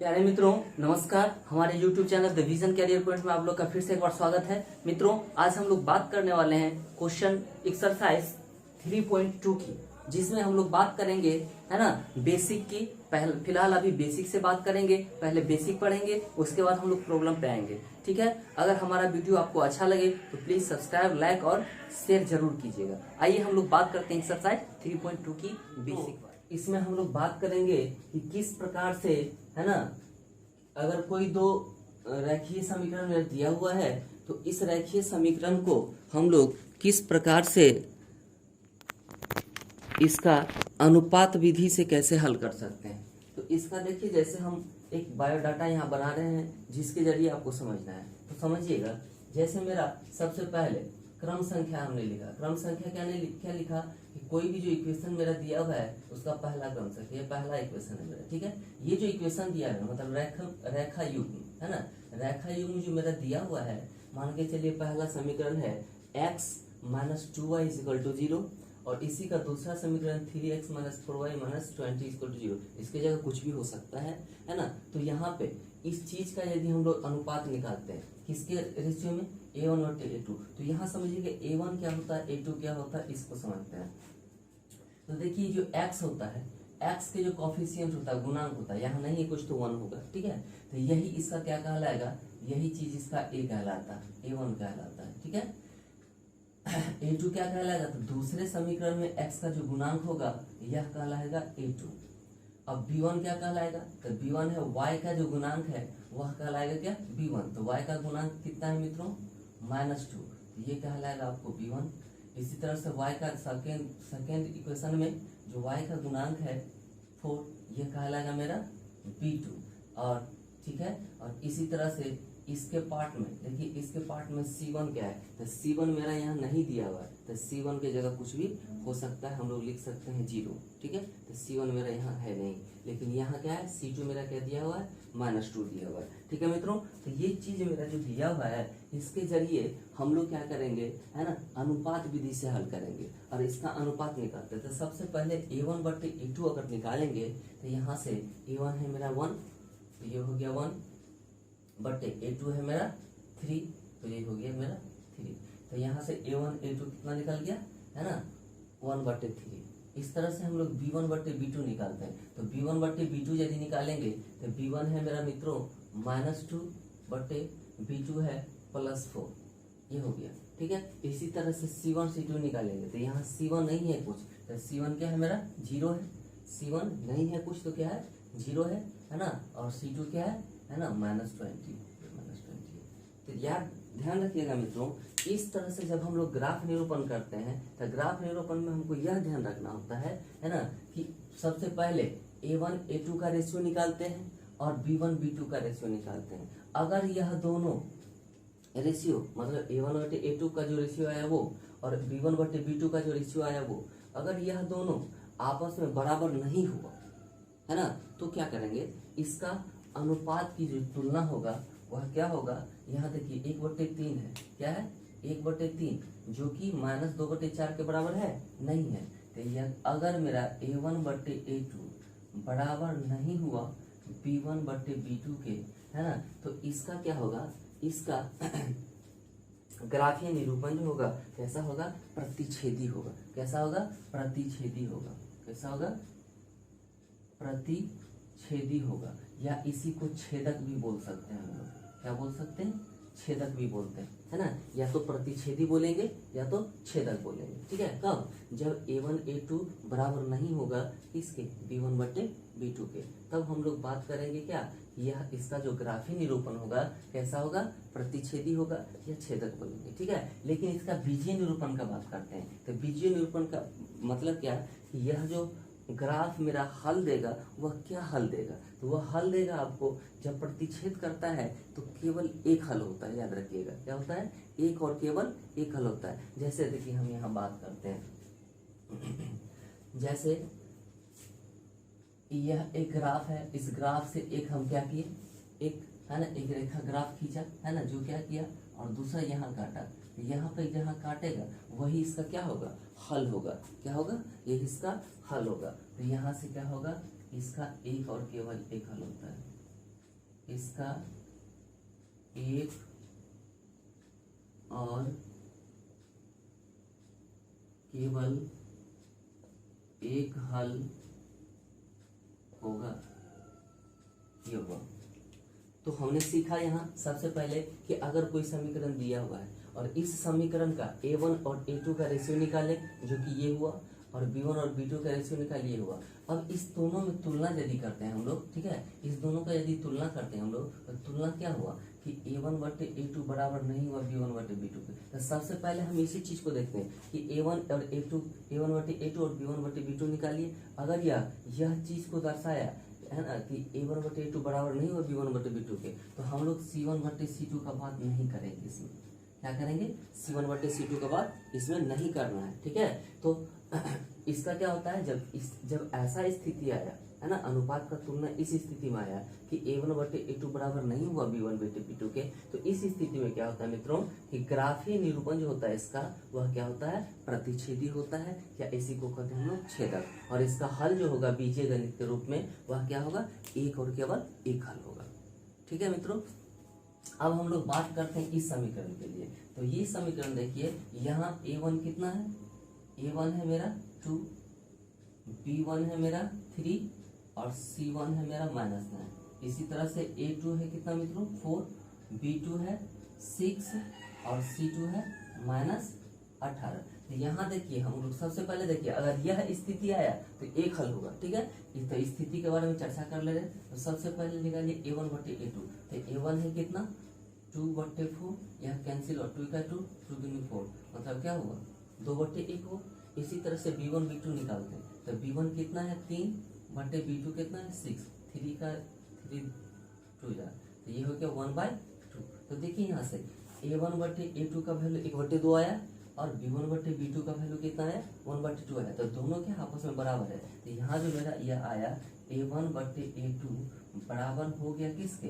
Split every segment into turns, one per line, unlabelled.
प्यारे मित्रों, नमस्कार। हमारे YouTube channel The Vision Career Point में आप लोग का फिर से एक बार स्वागत है। मित्रों, आज हम लोग बात करने वाले हैं क्वेश्चन एक्सरसाइज 3.2 की, जिसमें हम लोग बात करेंगे, है ना, बेसिक की। फिलहाल अभी बेसिक से बात करेंगे। पहले बेसिक पढ़ेंगे, उसके बाद हम लोग प्रॉब्लम पे आएंगे। ठीक है। अगर हमारा वीडियो आपको अच्छा लगे तो प्लीज सब्सक्राइब, लाइक और शेयर जरूर कीजिएगा। आइए हम लोग बात करते हैं एक्सरसाइज 3.2 की बेसिक। इसमें हम लोग बात करेंगे कि किस प्रकार से, है ना, अगर कोई दो रेखीय समीकरण में दिया हुआ है तो इस रेखीय समीकरण को हम लोग किस प्रकार से इसका अनुपात विधि से कैसे हल कर सकते हैं। तो इसका देखिए, जैसे हम एक बायोडाटा यहाँ बना रहे हैं जिसके जरिए आपको समझना है, तो समझिएगा। जैसे मेरा सबसे पहले क्रम संख्या हमने लिखा। क्रम संख्या क्या लिखा कि कोई भी जो इक्वेशन मेरा दिया हुआ है उसका पहला क्रम संख्या, ये पहला इक्वेशन है मेरा। ठीक है। ये जो इक्वेशन दिया है मतलब रेखा युग्म, है ना, रेखा युग्म जो मेरा दिया हुआ है, मान के चलिए पहला समीकरण है x - 2y = 0 और इसी का दूसरा समीकरण 3x - 4y - 20 = 0। इसके जगह कुछ भी हो सकता है ना। तो यहाँ पे इस चीज का यदि हम लोग अनुपात निकालते हैं किसके रेशियो में, A1/A2, तो यहाँ समझिएगा A1 क्या होता है, A2 क्या होता है, इसको समझते हैं। तो देखिए जो x होता है, x के जो कॉफिशिएंट होता है, गुणांक होता है, यहाँ नहीं है कुछ तो 1 होगा। ठीक है। तो यही इसका क्या कहलाएगा, यही चीज इसका A कहलाता है, A1 कहलाता है। ठीक है। A2 क्या कहलाएगा, तो दूसरे समीकरण में x का जो गुणांक होगा यह कहलाएगा A2। अब B1 क्या कहलाएगा, तो B1 है y का जो गुणांक है वह कहलाएगा क्या, B1। तो y का गुणांक कितना है मित्रों, -2, ये कहलाएगा आपको B1। इसी तरह से y का सेकेंड इक्वेशन में जो y का गुणांक है 4, ये कहलाएगा मेरा B2। और ठीक है, और इसी तरह से इसके पार्ट में देखिए, इसके पार्ट में C1 क्या है, तो C1 मेरा यहाँ नहीं दिया हुआ है, तो C1 की जगह कुछ भी हो सकता है, हम लोग लिख सकते हैं 0। ठीक है। तो C1 मेरा यहाँ है नहीं, लेकिन यहाँ क्या है, C2 मेरा क्या दिया हुआ है, -2 दिया हुआ है। ठीक है मित्रों। तो ये चीज मेरा जो दिया हुआ है इसके जरिए हम लोग क्या करेंगे, है ना, अनुपात विधि से हल करेंगे और इसका अनुपात निकालते हैं। तो सबसे पहले A1/A2 अगर निकालेंगे तो यहाँ से A1 है मेरा 1, तो ये हो गया 1/A2 है मेरा 3, तो ये हो गया मेरा 3। तो यहाँ से A1 A2 कितना निकल गया, है ना, 1/3। इस तरह से हम लोग B1/B2 निकालते हैं। तो B1/B2 यदि निकालेंगे तो B1 है मेरा मित्रों -2/B2 है +4, ये हो गया। ठीक है। इसी तरह से C1 C2 निकालेंगे तो यहाँ C1 नहीं है कुछ, तो C1 क्या है मेरा 0 है। C1 नहीं है कुछ तो क्या है, 0 है ना। और C2 क्या है ना, -20। तो याद ध्यान रखिएगा मित्रों, इस तरह से जब हम लोग ग्राफ निरूपण करते हैं तो ग्राफ निरूपण में हमको यह ध्यान रखना होता है ना, कि सबसे पहले A1 A2 का रेशियो निकालते हैं और B1 B2 का रेशियो निकालते हैं। अगर यह दोनों रेशियो मतलब A1/A2 का जो रेशियो आया वो और B1/B2 का जो रेशियो आया वो, अगर यह दोनों आपस में बराबर नहीं हुआ, है ना, तो क्या करेंगे, इसका अनुपात की जो तुलना होगा वह क्या होगा, यहाँ देखिए 1/3 है, क्या है 1/3, जो कि -2/4 के बराबर है, नहीं है। तो यह अगर मेरा A1/A2 बराबर नहीं हुआ B1/B2 के, है ना, तो इसका क्या होगा, इसका ग्राफीय निरूपण जो होगा कैसा होगा, प्रतिच्छेदी होगा। कैसा होगा, प्रतिच्छेदी होगा। कैसा होगा, प्रतिच्छेदी होगा, या इसी को छेदक भी बोल सकते हैं हम लोग। क्या बोल सकते हैं, छेदक भी बोलते हैं, है ना। या तो प्रतिच्छेदी बोलेंगे या तो छेदक बोलेंगे। ठीक है। कब, जब A1 A2 बराबर नहीं होगा किसके, B1/B2 के, तब हम लोग बात करेंगे क्या, यह इसका जो ग्राफीय निरूपण होगा कैसा होगा, प्रतिच्छेदी होगा या छेदक बोलेंगे। ठीक है। लेकिन इसका बीजीय निरूपण का बात करते हैं। तो बीजीय निरूपण का मतलब क्या, यह जो ग्राफ मेरा हल देगा वह क्या हल देगा, तो वह हल देगा आपको, जब प्रतिच्छेद करता है तो केवल एक हल होता है। याद रखिएगा क्या होता है, एक और केवल एक हल होता है। जैसे देखिए हम यहाँ बात करते हैं, जैसे यह एक ग्राफ है, इस ग्राफ से एक हम क्या किए, एक, है ना, एक रेखा ग्राफ खींचा, है ना, जो क्या किया, और दूसरा यहाँ काटा। यहाँ पे जहाँ काटेगा वही इसका क्या होगा, हल होगा। क्या होगा, ये इसका हल होगा। तो यहाँ से क्या होगा, इसका एक और केवल एक हल होता है। इसका एक और केवल एक हल होगा, ये हुआ। तो हमने सीखा यहाँ सबसे पहले कि अगर कोई समीकरण दिया हुआ है और इस समीकरण का a1 और a2 का रेशियो निकाले, जो कि ये हुआ, और b1 और b2 का रेशियो निकालिए हुआ। अब इस दोनों में तुलना यदि करते हैं हम लोग, ठीक है, इस दोनों का यदि तुलना करते हैं हम लोग, तो तुलना क्या हुआ कि a1 बटे a2 बराबर नहीं हुआ b1 बटे b2 के। तो सबसे पहले हम इसी चीज को देखते हैं कि a1 और a2, a1 बटे a2 और b1 बटे b2 निकालिए। अगर यह चीज को दर्शाया है ना कि a1 बटे a2 बराबर नहीं हुआ b1 बटे b2 के, तो हम लोग c1 बटे c2 का बात नहीं करेंगे। इसमें क्या करेंगे, c1 बटे c2 का बात इसमें नहीं करना है, ठीक है। तो इसका क्या होता है, जब ऐसा स्थिति आया है ना, अनुपात का तुलना इस स्थिति में आया कि a1 बटे a2 बराबर नहीं हुआ b1 बटे b2 के, तो इस स्थिति में क्या होता है मित्रों कि ग्राफीय निरूपण जो होता है इसका, वह क्या होता है, प्रतिच्छेदी होता है, या इसी को कहते हैं हम लोग छेदक। और इसका हल जो होगा बीजीय गणित के रूप में, वह क्या होगा, एक और केवल एक हल होगा। ठीक है मित्रों, अब हम लोग बात करते हैं इस समीकरण के लिए। तो ये समीकरण देखिए, यहाँ a1 कितना है, a1 है मेरा 2, b1 है मेरा 3 और c1 है मेरा -9। इसी तरह से a2 है कितना मित्रों 4, b2 है 6 और c2 है -18। तो यहाँ देखिए हम लोग सबसे पहले देखिए, अगर यह स्थिति आया तो एक हल होगा, ठीक है। तो स्थिति के बारे में चर्चा कर ले रहे हैं। तो सबसे पहले निकालिए a1 बटे a2। तो a1 है कितना 2 बटे 4, यह कैंसिल और 2 का 2, 2 दूनी 4, मतलब क्या हुआ 2 बटे 1 हो। इसी तरह से b1 b2 निकालते हैं। तो b1 कितना है 3 बटे b2 कितना है 6, 3 का 3 2 जा, तो ये हो गया 1/2। तो देखिए यहाँ से a1 बटे a2 का वैल्यू 1/2 आया और b1 बटे b2 का वैल्यू कितना है 1/2 आया। तो दोनों के आपस में बराबर है। तो यहाँ जो मेरा यह आया a1 बटे a2 बराबर हो गया किसके,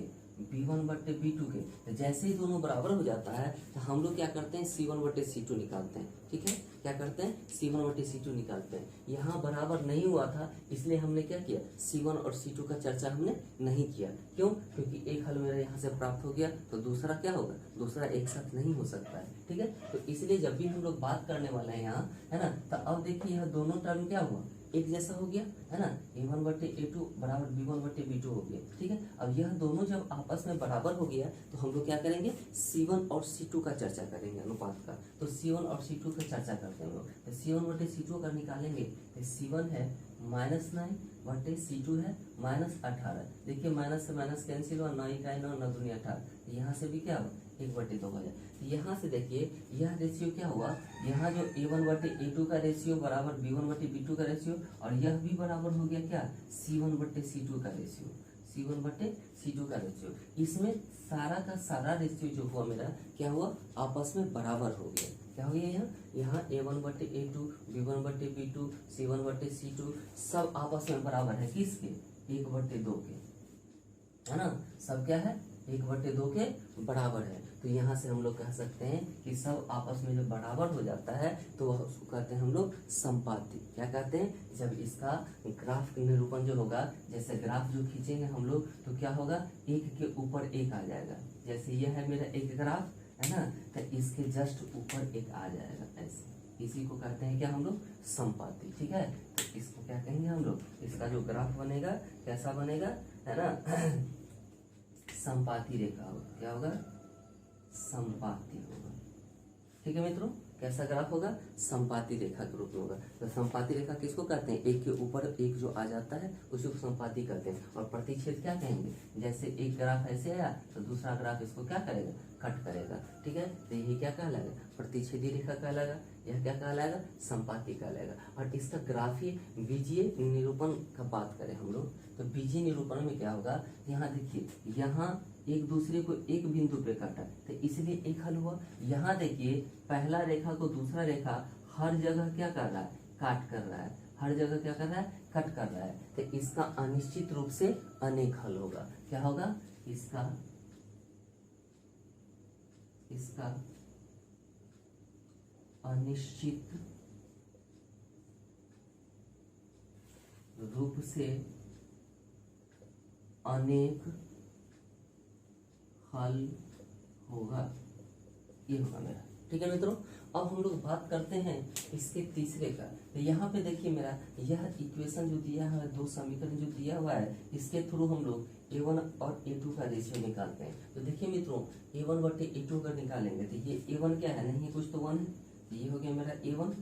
b1 बटे b2 के। तो जैसे ही दोनों बराबर हो जाता है तो हम लोग क्या करते हैं c1 बटे c2 निकालते हैं, ठीक है। क्या करते हैं c1 बटे c2 निकालते हैं। यहाँ बराबर नहीं हुआ था, इसलिए हमने क्या किया, c1 और c2 का चर्चा हमने नहीं किया। क्यों, क्योंकि एक हल मेरा यहाँ से प्राप्त हो गया, तो दूसरा क्या होगा, दूसरा एक साथ नहीं हो सकता है, ठीक है। तो इसलिए जब भी हम लोग बात करने वाले हैं यहाँ, है ना, तो अब देखिए यह दोनों टर्म क्या हुआ, एक जैसा हो गया, है ना। a1 बटे a2 बराबर b1 बटे b2 हो गया, ठीक है। अब यह दोनों जब आपस में बराबर हो गया तो हम लोग क्या करेंगे, c1 और c2 का चर्चा करेंगे अनुपात का। तो c1 और c2 का चर्चा करते हैं हम लोग। तो c1 बटे c2 का निकालेंगे तो c1 है -9 बटे c2 है -18। देखिए माइनस से माइनस कैंसिल हुआ, 9 का 9, 9 दूनी 18। यहाँ से भी क्या हुआ 1/2 हो जाए। यहाँ से देखिए यह रेशियो क्या हुआ, यहाँ जो a1 बटे a2 का रेशियो बराबर b1 बटे b2 का रेशियो, और यह भी बराबर हो गया क्या c1 बटे c2 का रेशियो, c1 बटे c2 का रेशियो। इसमें सारा का सारा रेशियो जो हुआ मेरा क्या हुआ, आपस में बराबर हो गया। क्या हो गया यहाँ a1 बटे a2, b1 बटे b2, c1 बटे c2 सब आपस में बराबर है किसके, 1/2 के, है ना। सब क्या है 1/2 के बराबर है। तो यहाँ से हम लोग कह सकते हैं कि सब आपस में जब बराबर हो जाता है तो वह उसको कहते हैं हम लोग संपाती। क्या कहते हैं, जब इसका ग्राफ निरूपण जो होगा, जैसे ग्राफ जो खींचेंगे हम लोग तो क्या होगा, एक के ऊपर एक आ जाएगा। जैसे यह है मेरा एक ग्राफ, है ना, तो इसके जस्ट ऊपर एक आ जाएगा ऐसे। इसी को कहते हैं क्या हम लोग संपाती, ठीक है। तो इसको क्या कहेंगे हम लोग, इसका जो ग्राफ बनेगा कैसा बनेगा, है ना, संपाती रेखा होगा। क्या होगा, संपाती होगा, ठीक है मित्रों। कैसा ग्राफ होगा, संपाती रेखा के रूप में होगा। तो संपाती रेखा किसको कहते हैं, एक के ऊपर एक जो आ जाता है उसी को संपाती कहते हैं। और प्रतिच्छेद क्या कहेंगे, जैसे एक ग्राफ ऐसे आया तो दूसरा ग्राफ इसको क्या करेगा, कट करेगा, ठीक है। तो यही क्या कहलाएगा, प्रतिच्छेदी रेखा कहलाएगा। यह क्या कहलाएगा, संपाती कहलाएगा। और इसका ग्राफीय बीजीय निरूपण का बात करें हम लोग, तो बीजीय निरूपण में क्या होगा, यहाँ देखिए, यहाँ एक दूसरे को एक बिंदु पे काटा तो इसलिए एक हल हुआ। यहाँ देखिए पहला रेखा को दूसरा रेखा हर जगह क्या कर रहा है, काट कर रहा है, हर जगह क्या कर रहा है, कट कर रहा है। तो इसका अनिश्चित रूप से अनेक हल होगा। क्या होगा, इसका अनिश्चित रूप से अनेक हल होगा, ये होगा मेरा। ठीक है मित्रों, अब हम लोग बात करते हैं इसके तीसरे का। तो यहाँ पे देखिए मेरा यह इक्वेशन जो दिया है, दो समीकरण जो दिया हुआ है, इसके थ्रू हम लोग a1 और a2 का रेशियो निकालते हैं। तो देखिए मित्रों, a1 बटे a2 अगर निकालेंगे तो ये a1 क्या है, नहीं है कुछ तो 1 है, तो ये हो गया मेरा a1,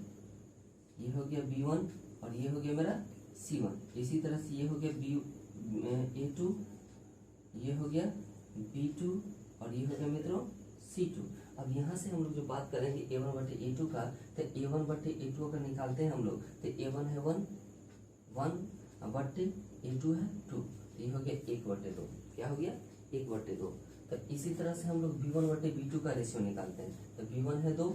ये हो गया b1 और ये हो गया मेरा c1। इसी तरह से ये हो गया a2, ये हो गया b2 और ये हो गया मित्रों c2। अब यहाँ से हम लोग जो बात करेंगे a1 बटे a2 का, तो a1 बटे a2 अगर निकालते हैं हम लोग तो a1 है 1 बटे a2 है 2, ये हो गया 1 बटे 2। क्या हो गया, 1 बटे 2। तो इसी तरह से हम लोग b1 बटे b2 का रेशियो निकालते हैं। तो b1 है 2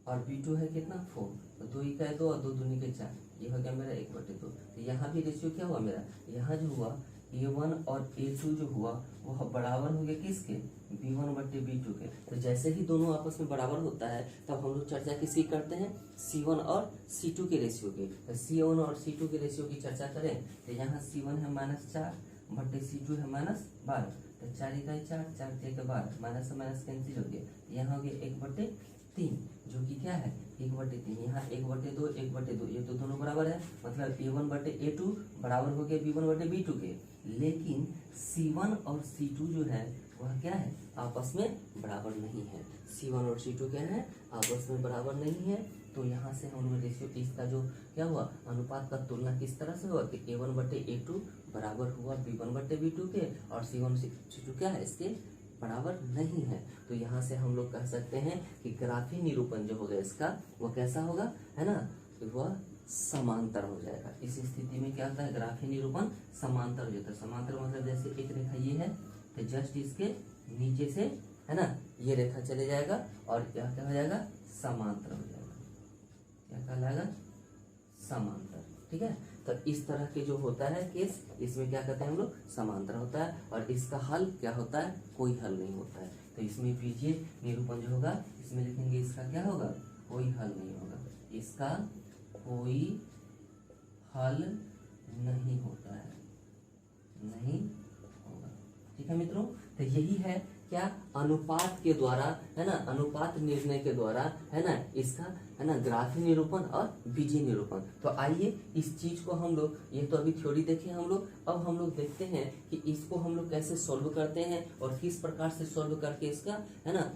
और b2 है कितना 4, तो 2 का है 2 और 2 दूनी के 4, ये हो गया मेरा 1 बटे 2। तो यहाँ भी रेशियो क्या हुआ मेरा, यहाँ जो हुआ a1 और a2 जो हुआ वो बराबर हो गया किसके, b1 बट्टे b2 के। तो जैसे ही दोनों आपस में बराबर होता है तब हम लोग चर्चा किसकी करते हैं, c1 और c2 के रेशियो की। तो c1 और c2 के रेशियो की चर्चा करें तो यहाँ c1 है -4 बट्टे c2 है -12, तो 4 का 4, 4 के 12, माइनस से माइनस कैंसिल हो गया, यहाँ हो गया 1 बटे 3, जो कि क्या है 1 बटे 3। यहाँ 1 बटे 2 1 बटे 2, ये तो दोनों बराबर है, मतलब a1 बटे a2 बराबर हो गया b1 बटे b2 के। लेकिन c1 और c2 जो है वह क्या है, आपस में बराबर नहीं है। c1 और c2 क्या है, आपस में बराबर नहीं है। तो यहाँ से हम लोग रेशियो इसका जो क्या हुआ, अनुपात का तुलना किस तरह से हुआ कि a1 बटे a2 बराबर हुआ b1 बटे b2 के, और c1 c2 क्या है, इसके बराबर नहीं है। तो यहाँ से हम लोग कह सकते हैं कि ग्राफी निरूपण जो होगा इसका वो कैसा होगा, है ना, वह समांतर हो जाएगा। इस स्थिति में क्या होता है, ग्राफी निरूपण समांतर हो जाता है। समांतर मतलब जैसे एक रेखा ये है तो जस्ट इसके नीचे से, है ना, ये रेखा चले जाएगा और क्या क्या हो जाएगा, समांतर हो जाएगा। क्या कहलाएगा, समांतर। ठीक है, तो इस तरह के जो होता है केस, इसमें क्या कहते हैं हम लोग, समांतर होता है। और इसका हल क्या होता है, कोई हल नहीं होता है। तो इसमें बीजीय निरूपण जो होगा इसमें लिखेंगे इसका क्या होगा, कोई हल नहीं होगा, इसका कोई हल नहीं होता है, नहीं होगा। ठीक है मित्रों, तो यही है क्या, अनुपात के द्वारा, है ना, अनुपात निर्णय के द्वारा, है ना, इसका, है ना, ग्राफी निरूपण और बीजीय निरूपण। तो आइए इस चीज को हम लोग, ये तो अभी थ्योरी देखे हम लोग, अब हम लोग देखते हैं कि इसको हम लोग कैसे सॉल्व करते हैं और किस प्रकार से सॉल्व करके इसका, है ना,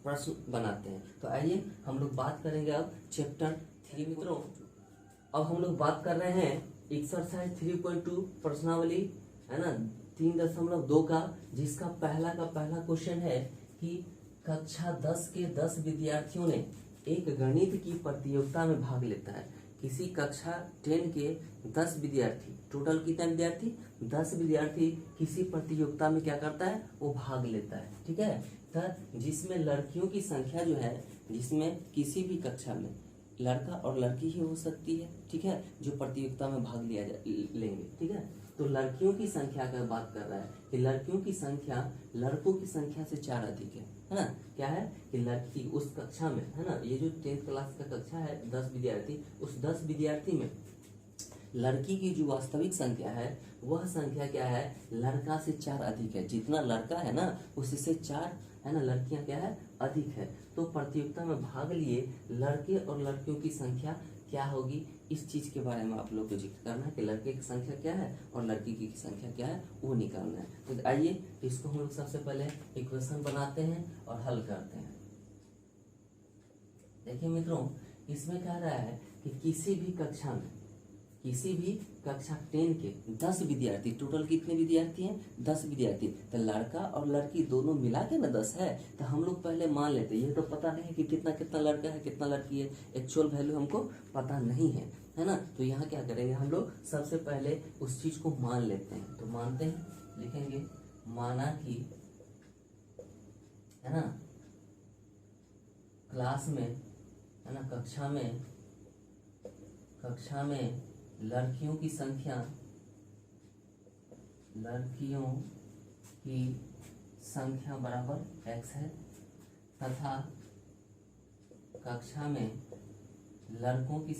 प्रश्न बनाते हैं। तो आइए हम लोग बात करेंगे अब चैप्टर 3 मित्रों। अब हम लोग बात कर रहे हैं एक्सरसाइज 3.2 प्रश्नावली, है ना, 3.2 का, जिसका पहला क्वेश्चन है कि कक्षा 10 के 10 विद्यार्थियों ने एक गणित की प्रतियोगिता में भाग लेता है। किसी कक्षा 10 के 10 विद्यार्थी, टोटल कितने विद्यार्थी, 10 विद्यार्थी किसी प्रतियोगिता में क्या करता है, वो भाग लेता है। ठीक है, तो जिसमें लड़कियों की संख्या जो है, जिसमें किसी भी कक्षा में लड़का और लड़की ही हो सकती है, ठीक है, जो प्रतियोगिता में भाग लेंगे। ठीक है, तो लड़कियों की संख्या का बात कर रहा है कि लड़कियों की संख्या लड़कों की संख्या से 4 अधिक है ना। क्या है कि लड़की उस कक्षा में, है ना, ये जो 10th क्लास का कक्षा है 10 विद्यार्थी, उस 10 विद्यार्थी में लड़की की जो वास्तविक संख्या है वह संख्या क्या है, लड़का से 4 अधिक है। जितना लड़का है ना उससे 4, है ना, लड़कियां क्या है, अधिक है। तो प्रतियोगिता में भाग लिए लड़के और लड़कियों की संख्या क्या होगी, इस चीज के बारे में आप लोग को जिक्र करना है कि लड़के की संख्या क्या है और लड़की की संख्या क्या है, वो निकालना है। तो आइए इसको हम लोग सबसे पहले इक्वेशन बनाते हैं और हल करते हैं। देखिए मित्रों, इसमें कह रहा है कि किसी भी कक्षा में, किसी भी कक्षा 10 के 10 विद्यार्थी, टोटल कितने विद्यार्थी हैं, 10 विद्यार्थी, तो लड़का और लड़की दोनों मिला के ना 10 है। तो हम लोग पहले मान लेते हैं, ये तो पता नहीं कि कितना कितना लड़का है कितना लड़की है, एक्चुअल वैल्यू हमको पता नहीं है ना। तो यहाँ क्या करेंगे हम लोग, सबसे पहले उस चीज को मान लेते हैं। तो मानते हैं, लिखेंगे माना कि, है ना, क्लास में, है ना, कक्षा में लड़कियों की संख्या बराबर x है, तथा कक्षा में लड़कों की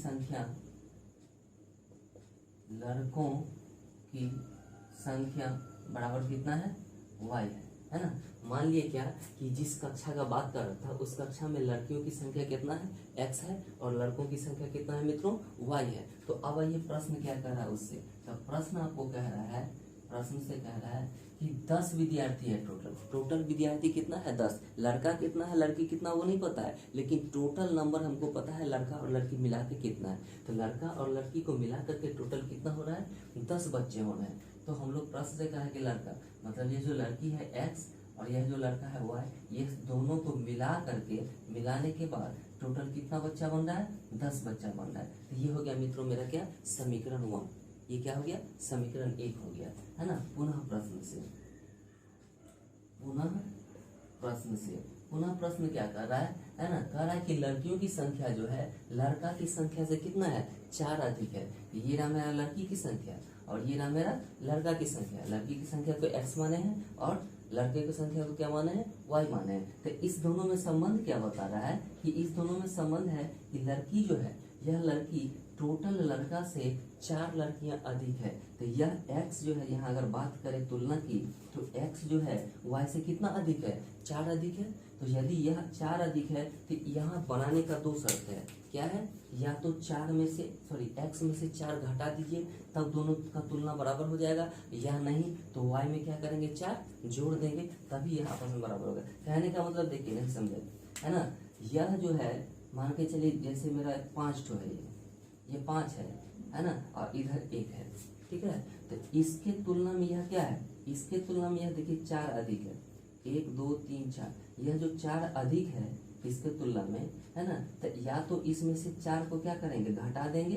संख्या बराबर कितना है, y है ना। मान लिए क्या कि जिस कक्षा का बात कर रहा था उस कक्षा में लड़कियों की संख्या कितना है, x है, और लड़कों की संख्या कितना है मित्रों, y है। तो अब ये प्रश्न क्या कह रहा है उससे, तो प्रश्न आपको कह रहा है, प्रश्न से कह रहा है कि 10 विद्यार्थी है टोटल विद्यार्थी कितना है 10, लड़का कितना है लड़की कितना वो नहीं पता है, लेकिन टोटल नंबर हमको पता है लड़का और लड़की मिला के कितना है। तो लड़का और लड़की को मिला करके टोटल कितना हो रहा है, 10 बच्चे हो रहे हैं। तो हम लोग प्रश्न से कहा कि लड़का मतलब ये जो लड़की है x और यह जो लड़का है y, ये दोनों को मिला करके मिलाने के बाद टोटल कितना बच्चा बन रहा है, 10 बच्चा बन रहा है। तो ये हो गया मित्रों मेरा क्या, समीकरण 1। ये क्या हो गया, समीकरण 1 हो गया, है ना। पुनः प्रश्न से, पुनः प्रश्न क्या कर रहा है ना, कह रहा है कि लड़कियों की संख्या जो है लड़का की संख्या से कितना है, 4 अधिक है। ये रहा मेरा लड़की की संख्या और ये रहा मेरा लड़का की संख्या। लड़की की संख्या को x माने हैं और लड़के की संख्या को क्या माने हैं, y माने हैं। तो इस दोनों में संबंध क्या बता रहा है कि इस दोनों में संबंध है कि लड़की जो है, यह लड़की टोटल लड़का से 4 लड़कियां अधिक है। तो यह x जो है, यहाँ अगर बात करें तुलना की, तो x जो है y से कितना अधिक है, 4 अधिक है। तो यदि यह 4 अधिक है तो यहाँ बनाने का 2 शर्त है। क्या है, या तो 4 में से x में से 4 घटा दीजिए, तब दोनों का तुलना बराबर हो जाएगा, या नहीं तो y में क्या करेंगे, 4 जोड़ देंगे, तभी यह आपस में बराबर होगा। कहने का मतलब देखिए, नहीं समझे, है ना। यह जो है मान के चलिए जैसे मेरा 5 ठो है, ये 5 है ना, और इधर 1 है, ठीक है। तो इसके तुलना में यह क्या है, इसके तुलना में यह देखिए 4 अधिक है, 1 2 3 4, यह जो 4 अधिक है इसके तुलना में, है ना। तो या तो इसमें से 4 को क्या करेंगे, घटा देंगे,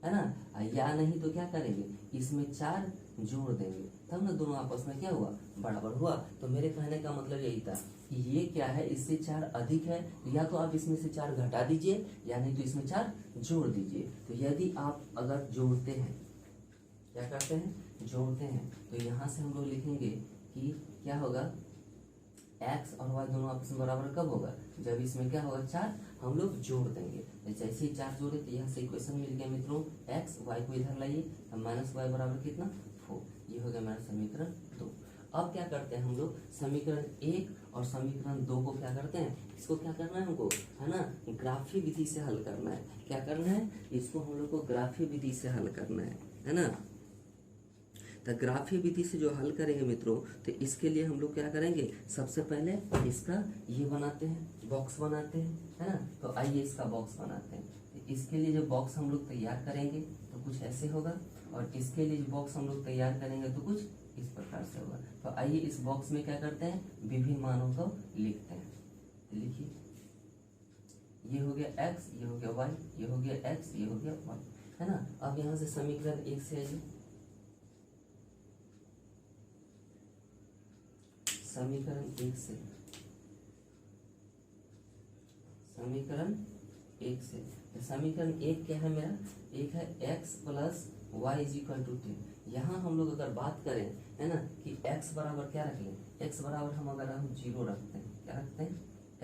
है ना, या नहीं तो क्या करेंगे, इसमें 4 जोड़ देंगे, तब ना दोनों आपस में क्या हुआ, बराबर हुआ। तो मेरे कहने का मतलब यही था कि ये क्या है, इससे 4 अधिक है, या तो आप इसमें से 4 घटा दीजिए, या नहीं तो इसमें 4 जोड़ दीजिए। तो यदि आप अगर जोड़ते हैं, क्या करते हैं, जोड़ते हैं, तो यहाँ से हम लोग लिखेंगे कि क्या होगा, x और y दोनों आपस में बराबर कब होगा, जब इसमें क्या होगा, 4 हम लोग जोड़ देंगे। जैसे ही 4 जोड़े तो यहाँ से इक्वेशन मिल गया मित्रों, x y को इधर लाइए, माइनस वाई बराबर कितना, 4। ये हो गया हमारा समीकरण 2। अब क्या करते हैं हम लोग, समीकरण 1 और समीकरण 2 को क्या करते हैं, इसको क्या करना है हमको, है ना, ग्राफीय विधि से हल करना है। क्या करना है, इसको हम लोग को ग्राफीय विधि से हल करना है ना। तो ग्राफीय विधि से जो हल करेंगे मित्रों, तो इसके लिए हम लोग क्या करेंगे, सबसे पहले इसका ये बनाते हैं, बॉक्स बनाते हैं, है ना। तो आइए इसका बॉक्स बनाते हैं। तो इसके लिए जो बॉक्स हम लोग तैयार करेंगे तो कुछ ऐसे होगा, और इसके लिए जो बॉक्स हम लोग तैयार करेंगे तो कुछ इस प्रकार से होगा। तो आइए इस बॉक्स में क्या करते हैं, विभिन्न मानों को लिखते हैं। तो लिखिए, ये हो गया x, ये हो गया y, ये हो गया x, ये हो गया y, है ना। अब यहाँ से समीकरण 1 से आइए, समीकरण 1 से, समीकरण 1 से, तो समीकरण 1 क्या है मेरा, एक है x plus y is equal to 10। यहाँ हम लोग अगर बात करें, है ना, कि x बराबर क्या रख लें, x बराबर हम अगर हम 0 रखते हैं, क्या रखते हैं,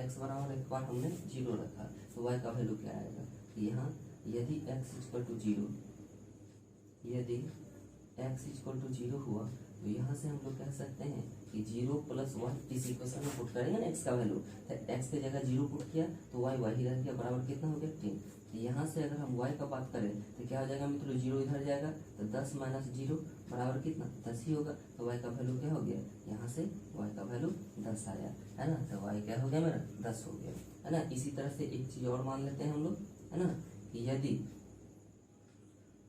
x बराबर एक बार हमने 0 रखा, तो y का वैल्यू क्या आएगा, यहाँ यदि x इक्वल टू 0, यदि x इक्वल टू 0 हुआ, तो यहाँ से हम लोग कह सकते हैं कि 0 प्लस 1 इस इक्वेशन में पुट करेंगे ना x का वैल्यू, तो x की जगह 0 पुट किया तो y वही रह गया, बराबर कितना हो गया, 10। तो यहाँ से अगर हम y का बात करें तो क्या हो जाएगा मित्रों, 0 इधर जाएगा, तो 10 माइनस 0 बराबर कितना, 10 ही होगा। तो y का वैल्यू क्या हो गया, यहाँ से y का वैल्यू 10 आया, है ना। तो y क्या हो गया मेरा, 10 हो गया, है ना। इसी तरह से एक चीज और मान लेते हैं हम लोग, है ना, कि यदि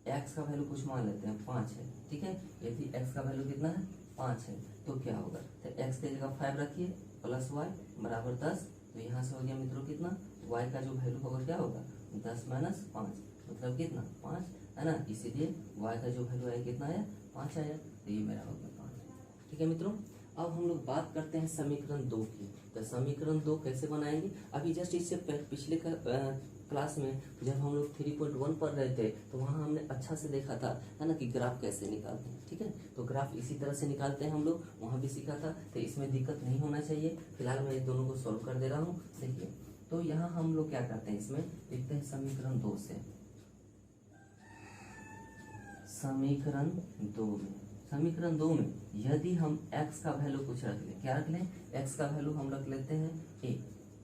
x का वैल्यू कुछ मान लेते हैं 5 है, ठीक है। यदि x का वैल्यू कितना है, 5 है, तो क्या होगा, तो x की जगह 5 रखिए प्लस y बराबर 10। तो यहाँ से हो गया मित्रों कितना, y का जो वैल्यू होगा क्या होगा, 10 माइनस 5 मतलब कितना, 5, है ना। इसीलिए y का जो वैल्यू आया कितना आया, 5 आया। तो ये मेरा हो गया 5, ठीक है मित्रों। अब हम लोग बात करते हैं समीकरण 2 की। तो समीकरण 2 कैसे बनाएंगे, अभी जस्ट इससे पिछले क्लास में जब हम लोग 3.1 पढ़ रहे थे तो वहाँ हमने अच्छा से देखा था, है ना, कि ग्राफ कैसे निकालते हैं, ठीक है। तो ग्राफ इसी तरह से निकालते हैं हम लोग, वहाँ भी सीखा था, तो इसमें दिक्कत नहीं होना चाहिए। फिलहाल मैं इन दोनों को सॉल्व कर दे रहा हूँ, देखिए। तो यहाँ हम लोग क्या करते हैं, इसमें लिखते हैं समीकरण 2 से, समीकरण 2 में, समीकरण 2 में यदि हम x का वैल्यू कुछ रख लें, क्या रख लें, x का वैल्यू हम रख लेते हैं 1,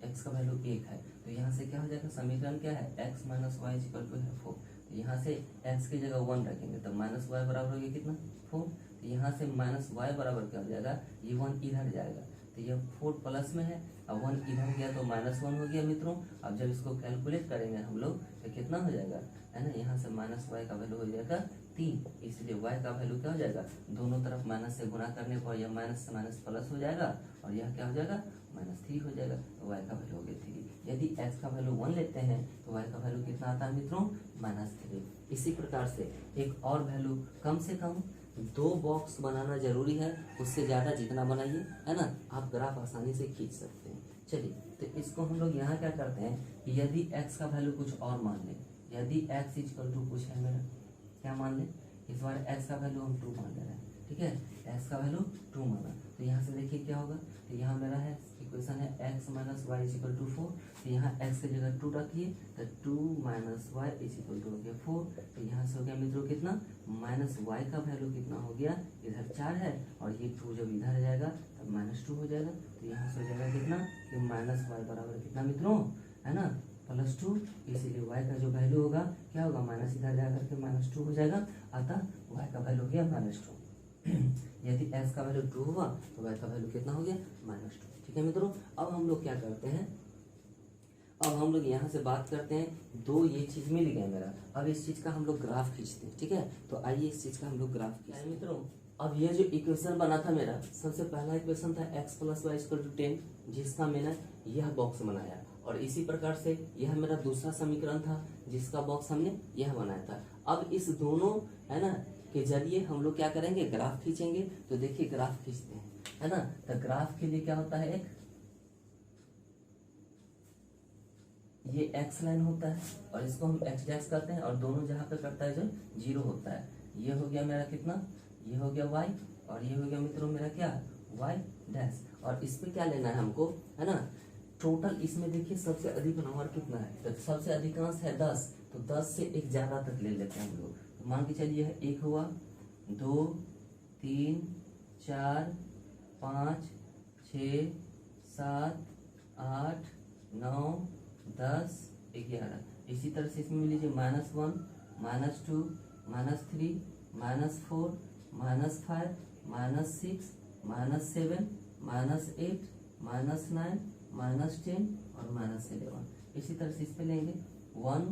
x का वैल्यू 1 है, तो यहाँ से क्या हो जाएगा, समीकरण क्या है, x minus y equal to है 4। तो यहाँ से x की जगह 1 रखेंगे तो माइनस वाई बराबर हो गया कितना, 4। तो यहाँ से माइनस वाई बराबर क्या हो जाएगा, ये 1 इधर जाएगा, तो ये 4 प्लस में है, अब 1 इधर गया तो -1 हो गया मित्रों। अब जब इसको कैलकुलेट करेंगे हम लोग तो कितना हो जाएगा, है ना, यहाँ से माइनस वाई का वैल्यू हो जाएगा 3, इसलिए y का वैल्यू क्या हो जाएगा, दोनों तरफ माइनस से गुणा करने पर यह माइनस से माइनस प्लस हो जाएगा और यह क्या हो जाएगा, -3 हो जाएगा, तो y का वैल्यू हो गया 3। यदि x का वैल्यू 1 लेते हैं तो y का वैल्यू कितना आता है मित्रों, -3। इसी प्रकार से एक और वैल्यू, कम से कम 2 बॉक्स बनाना जरूरी है, उससे ज़्यादा जितना बनाइए, है ना, आप ग्राफ आसानी से खींच सकते हैं। चलिए, तो इसको हम लोग यहाँ क्या करते हैं कि यदि x का वैल्यू कुछ और मान लें, यदि x इक्वल टू कुछ है मेरा, क्या मान लें, इस बार x का वैल्यू हम 2 मान ले रहे हैं, ठीक है, x का वैल्यू 2 माना, तो यहाँ से देखिए क्या होगा, तो यहाँ मेरा है इक्वेशन है x minus y equal to 4, तो यहाँ x की जगह 2 रखिए, तो 2 माइनस वाई इक्वल टू हो गया 4, तो यहाँ से हो गया मित्रों कितना, माइनस वाई का वैल्यू कितना हो गया, इधर 4 है और ये 2 जब इधर जाएगा तब -2 हो जाएगा, तो यहाँ से हो जाएगा कितना, कि माइनस वाई बराबर कितना मित्रों, है ना, +2, इसीलिए y का जो वैल्यू होगा क्या होगा, माइनस इधर जा करके -2 हो जाएगा, अतः y का वैल्यू हो गया -2। यदि x का वैल्यू 2 हुआ तो y का वैल्यू कितना हो गया, -2। ठीक है मित्रों, अब हम लोग क्या करते हैं, अब हम लोग यहाँ से बात करते हैं, 2 ये चीज मिल गया मेरा, अब इस चीज का हम लोग ग्राफ खींचते हैं, ठीक है, तो आइए इस चीज का हम लोग ग्राफ खींचते हैं मित्रों। अब ये जो इक्वेशन बना था मेरा, सबसे पहला इक्वेशन था x + y = 10, जिसका मैंने यह बॉक्स बनाया, और इसी प्रकार से यह मेरा दूसरा समीकरण था जिसका बॉक्स हमने यह बनाया था। अब इस दोनों, है ना, के जरिए हम लोग क्या करेंगे, ग्राफ खींचेंगे। तो देखिए ग्राफ खींचते हैं, है ना, तो ग्राफ के लिए क्या होता है, एक ये x लाइन होता है और इसको हम x डैश करते हैं, और दोनों जहाँ पे करता है जो 0 होता है, ये हो गया मेरा कितना, ये हो गया y, और ये हो गया मित्रों मेरा क्या, y डैश, और इस पे क्या लेना है हमको, है ना, टोटल इसमें देखिए सबसे अधिक नंबर कितना है, तो सबसे अधिकांश है 10, तो 10 से एक ज्यादा तक ले लेते हैं हम लोग, तो मान के चलिए 1 हुआ, 2 3 4 5 6 7 8 9 10 11, इसी तरह से इसमें मिल लीजिए -1 -2 -3 -4 -5 -6 -7 -8 -9 -10 और -11, इसी तरह से इस पे लेंगे 1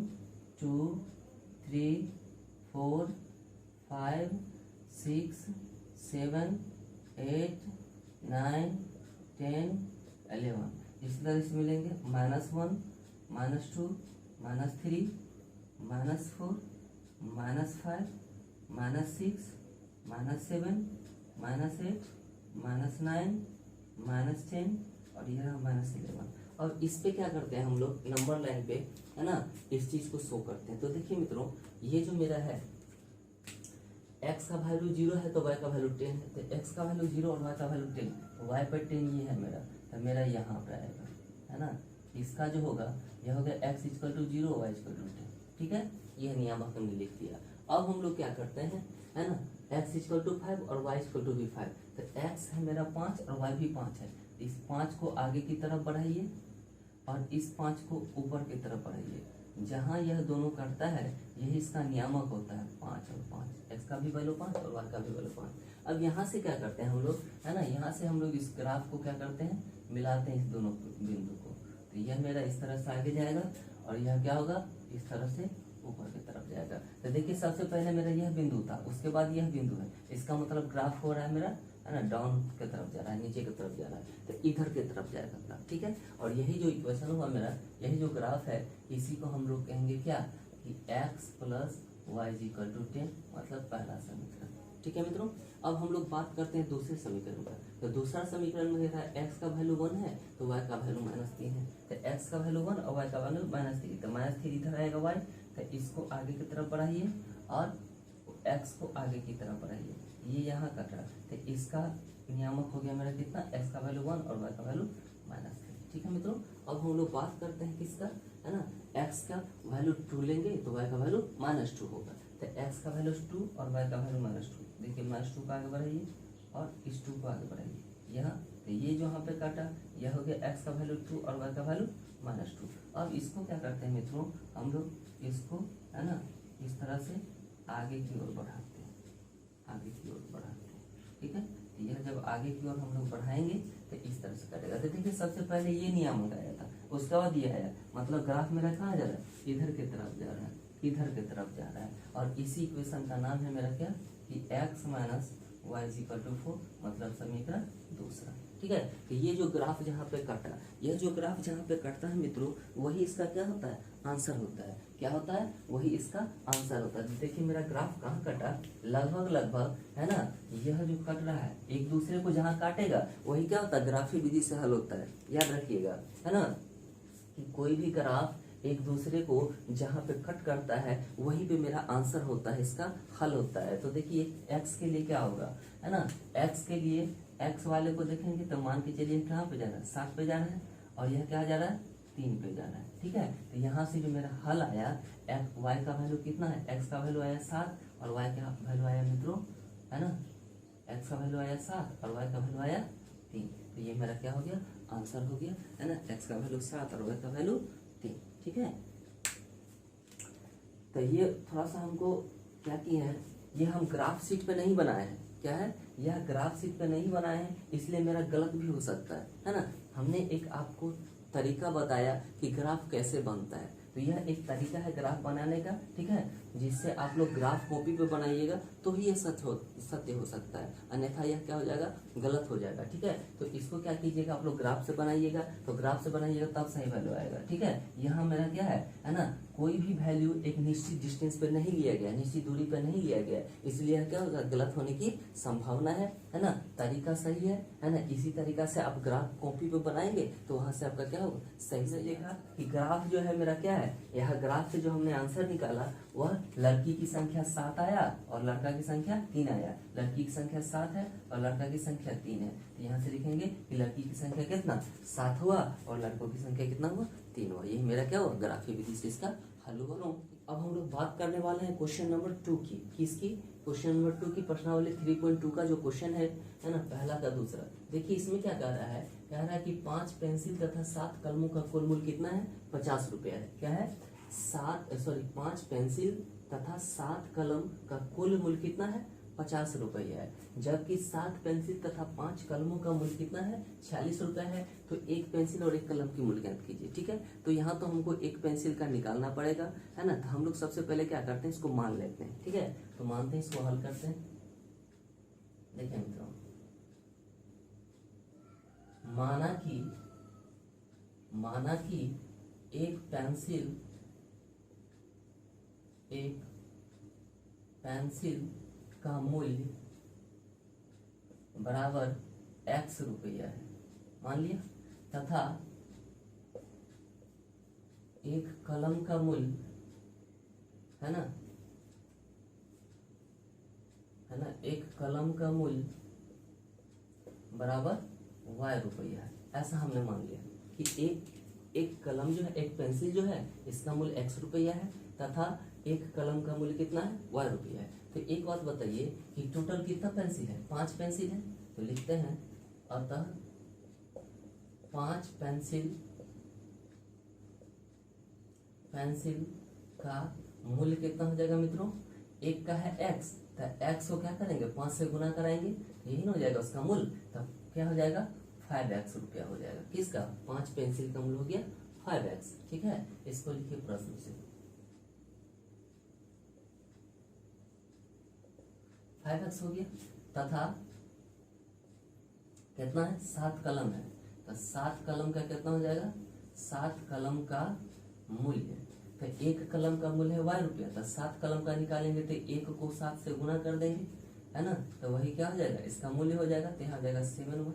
2 3 4 5 6 7 8 9 10 11, इसी तरह से मिलेंगे -1 -2 -3 -4 -5 -6 -7 -8 -9 -10 और यह -11। और इस पे क्या करते हैं हम लोग, नंबर लाइन पे, है ना, इस चीज को शो करते हैं। तो देखिए मित्रों, ये जो मेरा है x का वैल्यू 0 है तो y का वैल्यू 10 है, तो x का वैल्यू 0 और y का वैल्यू 10, तो y पर 10 ये है मेरा, तो मेरा यहाँ पर आएगा, है ना, इसका जो होगा यह हो गया x = 0 y = 10, ठीक है, यह नियामक हमने लिख दिया। अब हम लोग क्या करते हैं, है ना, x = 5 और y = भी 5, तो x है मेरा 5 और y भी 5 है, इस 5 को आगे की तरफ बढ़ाइए और इस 5 को ऊपर की तरफ बढ़ाइए, जहाँ यह दोनों करता है यही इसका नियामक होता है, 5 और 5, x का भी वैल्यू 5 और y का भी वैल्यू 5। अब यहाँ से क्या करते हैं हम लोग, है ना, यहाँ से हम लोग इस ग्राफ को क्या करते हैं, मिलाते हैं इस दोनों बिंदु को, तो यह मेरा इस तरह से आगे जाएगा और यह क्या होगा, इस तरह से ऊपर की तरफ जाएगा। तो देखिए सबसे पहले मेरा यह बिंदु था, उसके बाद यह बिंदु है, इसका मतलब ग्राफ हो रहा है मेरा, है ना, डाउन की तरफ जा रहा है, नीचे की तरफ जा रहा है, तो इधर की तरफ जाएगा ग्राफ, ठीक है। और यही जो इक्वेशन हुआ मेरा, यही जो ग्राफ है, इसी को हम लोग कहेंगे क्या, कि x + y = 10, मतलब पहला समीकरण, ठीक है मित्रों। अब हम लोग बात करते हैं दूसरे समीकरण का। तो दूसरा समीकरण में देखा x का वैल्यू 1 है तो y का वैल्यू -3 है, तो x का वैल्यू 1 और y का वैल्यू -3, तो -3 इधर आएगा y, तो इसको आगे की तरफ बढ़ाइए और x को आगे की तरफ बढ़ाइए, ये यहाँ कट रहा, तो इसका नियामक हो गया मेरा कितना, x का वैल्यू 1 और y का वैल्यू -3, ठीक है मित्रों। अब हम लोग बात करते हैं किसका, है ना, x का वैल्यू 2 लेंगे तो y का वैल्यू -2 होगा, तो x का वैल्यू 2 और y का वैल्यू -2, देखिए -2 को आगे बढ़ाइए और इस 2 को आगे बढ़ाइए, यह तो ये जो यहाँ पे काटा यह हो गया x का वैल्यू 2 और y का वैल्यू -2। अब इसको क्या करते हैं मित्रों, हम लोग इसको है ना इस तरह से आगे की ओर बढ़ाते हैं, आगे की ओर बढ़ाते हैं, ठीक है। तो यह जब आगे की ओर हम लोग बढ़ाएंगे तो इस तरह से कटेगा। तो देखिए सबसे पहले ये नियम लगाया था, उसके बाद ये आया, मतलब ग्राफ मेरा कहाँ जा रहा है, इधर की तरफ जा रहा है, इधर की तरफ जा रहा है। और इसी इक्वेशन का नाम है मेरा क्या कि x minus y is equal to 4, मतलब समीकरण दूसरा, ठीक है। तो ये जो ग्राफ जहाँ पे कटा, यह जो ग्राफ जहाँ पे कटता है मित्रों, वही इसका क्या होता है, आंसर होता है। क्या होता है, वही इसका आंसर होता है। देखिए मेरा ग्राफ कहाँ कटा, लगभग लगभग है ना, यह जो कट रहा है एक दूसरे को जहाँ काटेगा वही क्या होता है, ग्राफी विधि से हल होता है। याद रखिएगा है ना, कि कोई भी ग्राफ एक दूसरे को जहाँ पे कट करता है वहीं पे मेरा आंसर होता है, इसका हल होता है। तो देखिए x के लिए क्या होगा, है ना, x के लिए x वाले को देखेंगे तो मान के चलिए कहाँ पे जा रहा है, 7 पे जा रहा है, और यह क्या जा रहा है, 3 पे जा रहा है, ठीक है। तो यहाँ से जो मेरा हल आया, y का वैल्यू कितना है, x का वैल्यू आया 7 और y का वैल्यू आया मित्रों, है ना, x का वैल्यू आया 7 और y का वैल्यू आया 3। तो ये मेरा क्या हो गया, आंसर हो गया, है ना, x का वैल्यू 7 और y का वैल्यू 3, ठीक है। तो ये थोड़ा सा हमको क्या किए हैं, ये हम ग्राफ शीट पे नहीं बनाए हैं, क्या है, यह ग्राफ शीट पे नहीं बनाए हैं, इसलिए मेरा गलत भी हो सकता है ना। हमने एक आपको तरीका बताया कि ग्राफ कैसे बनता है, तो यह एक तरीका है ग्राफ बनाने का, ठीक है, जिससे आप लोग ग्राफ कॉपी पे बनाइएगा तो ही यह सत्य हो सकता है, अन्यथा यह क्या हो जाएगा, गलत हो जाएगा, ठीक है। तो इसको क्या कीजिएगा, आप लोग ग्राफ से बनाइएगा, तो ग्राफ से बनाइएगा तब सही वैल्यू आएगा, ठीक है। यहाँ मेरा क्या है ना, कोई भी वैल्यू एक निश्चित डिस्टेंस पे नहीं लिया गया, निश्चित दूरी पे नहीं लिया गया, इसलिए क्या होगा, गलत होने की संभावना है ना। तरीका सही है ना। इसी तरीका से आप ग्राफ कॉपी पे बनाएंगे तो वहां से आपका क्या होगा, सही से लिखा कि ग्राफ जो है मेरा क्या है, यह ग्राफ से जो हमने आंसर निकाला वह लड़की की संख्या 7 आया और लड़का की संख्या 3 आया। लड़की की संख्या 7 है और लड़का की संख्या 3 है, तो यहाँ से लिखेंगे कि लड़की की संख्या कितना 7 हुआ और लड़कों की संख्या कितना हुआ, 3 हुआ। यही मेरा क्या हुआ, ग्राफी विधि से इसका हल हुआ। अब हम लोग बात करने वाले हैं क्वेश्चन नंबर 2 की। किसकी, क्वेश्चन नंबर 2 की, प्रश्नावली 3.2 का जो क्वेश्चन है ना, पहला का दूसरा। देखिए इसमें क्या कह रहा है, कह रहा है कि 5 पेंसिल तथा 7 कलमों का कुल मूल्य कितना है, 50 रुपया है। क्या है, 5 पेंसिल तथा 7 कलम का कुल मूल्य कितना है, 50 रुपया है। जबकि 7 पेंसिल तथा 5 कलमों का मूल्य कितना है, 46 रुपया है। तो एक पेंसिल और एक कलम की मूल्य ज्ञात कीजिए, ठीक है। तो यहाँ तो हमको एक पेंसिल का निकालना पड़ेगा, है ना। तो हम लोग सबसे पहले क्या करते हैं, इसको मान लेते हैं, ठीक है। तो मानते हैं, इसको हल करते हैं। देखिए मित्रों, माना कि एक पेंसिल का मूल्य बराबर x रुपया है, मान लिया, तथा एक कलम का मूल्य है ना, एक कलम का मूल्य बराबर y रुपया है। ऐसा हमने मान लिया कि एक कलम जो है, एक पेंसिल जो है, इसका मूल्य x रुपया है तथा एक कलम का मूल्य कितना है, y रुपया है। तो एक बात बताइए कि टोटल कितना पेंसिल है, 5 पेंसिल है। तो लिखते हैं, अतः 5 पेंसिल का मूल्य कितना हो जाएगा मित्रों, एक का है x, तो x को क्या करेंगे, 5 से गुना कराएंगे, यही ना हो जाएगा उसका मूल्य। तब क्या हो जाएगा, 5x रुपया हो जाएगा। किसका, 5 पेंसिल का मूल्य हो गया 5x, ठीक है। इसको लिखिए प्रश्न से, 5x हो गया। तथा कितना है, 7 कलम है, तो 7 कलम का कितना हो जाएगा, 7 कलम का मूल्य, तो एक कलम का मूल्य है y रुपया, तो 7 कलम का निकालेंगे तो एक को 7 से गुना कर देंगे, है ना। तो वही क्या हो जाएगा, इसका मूल्य हो जाएगा, तो यहाँ हो जाएगा 7।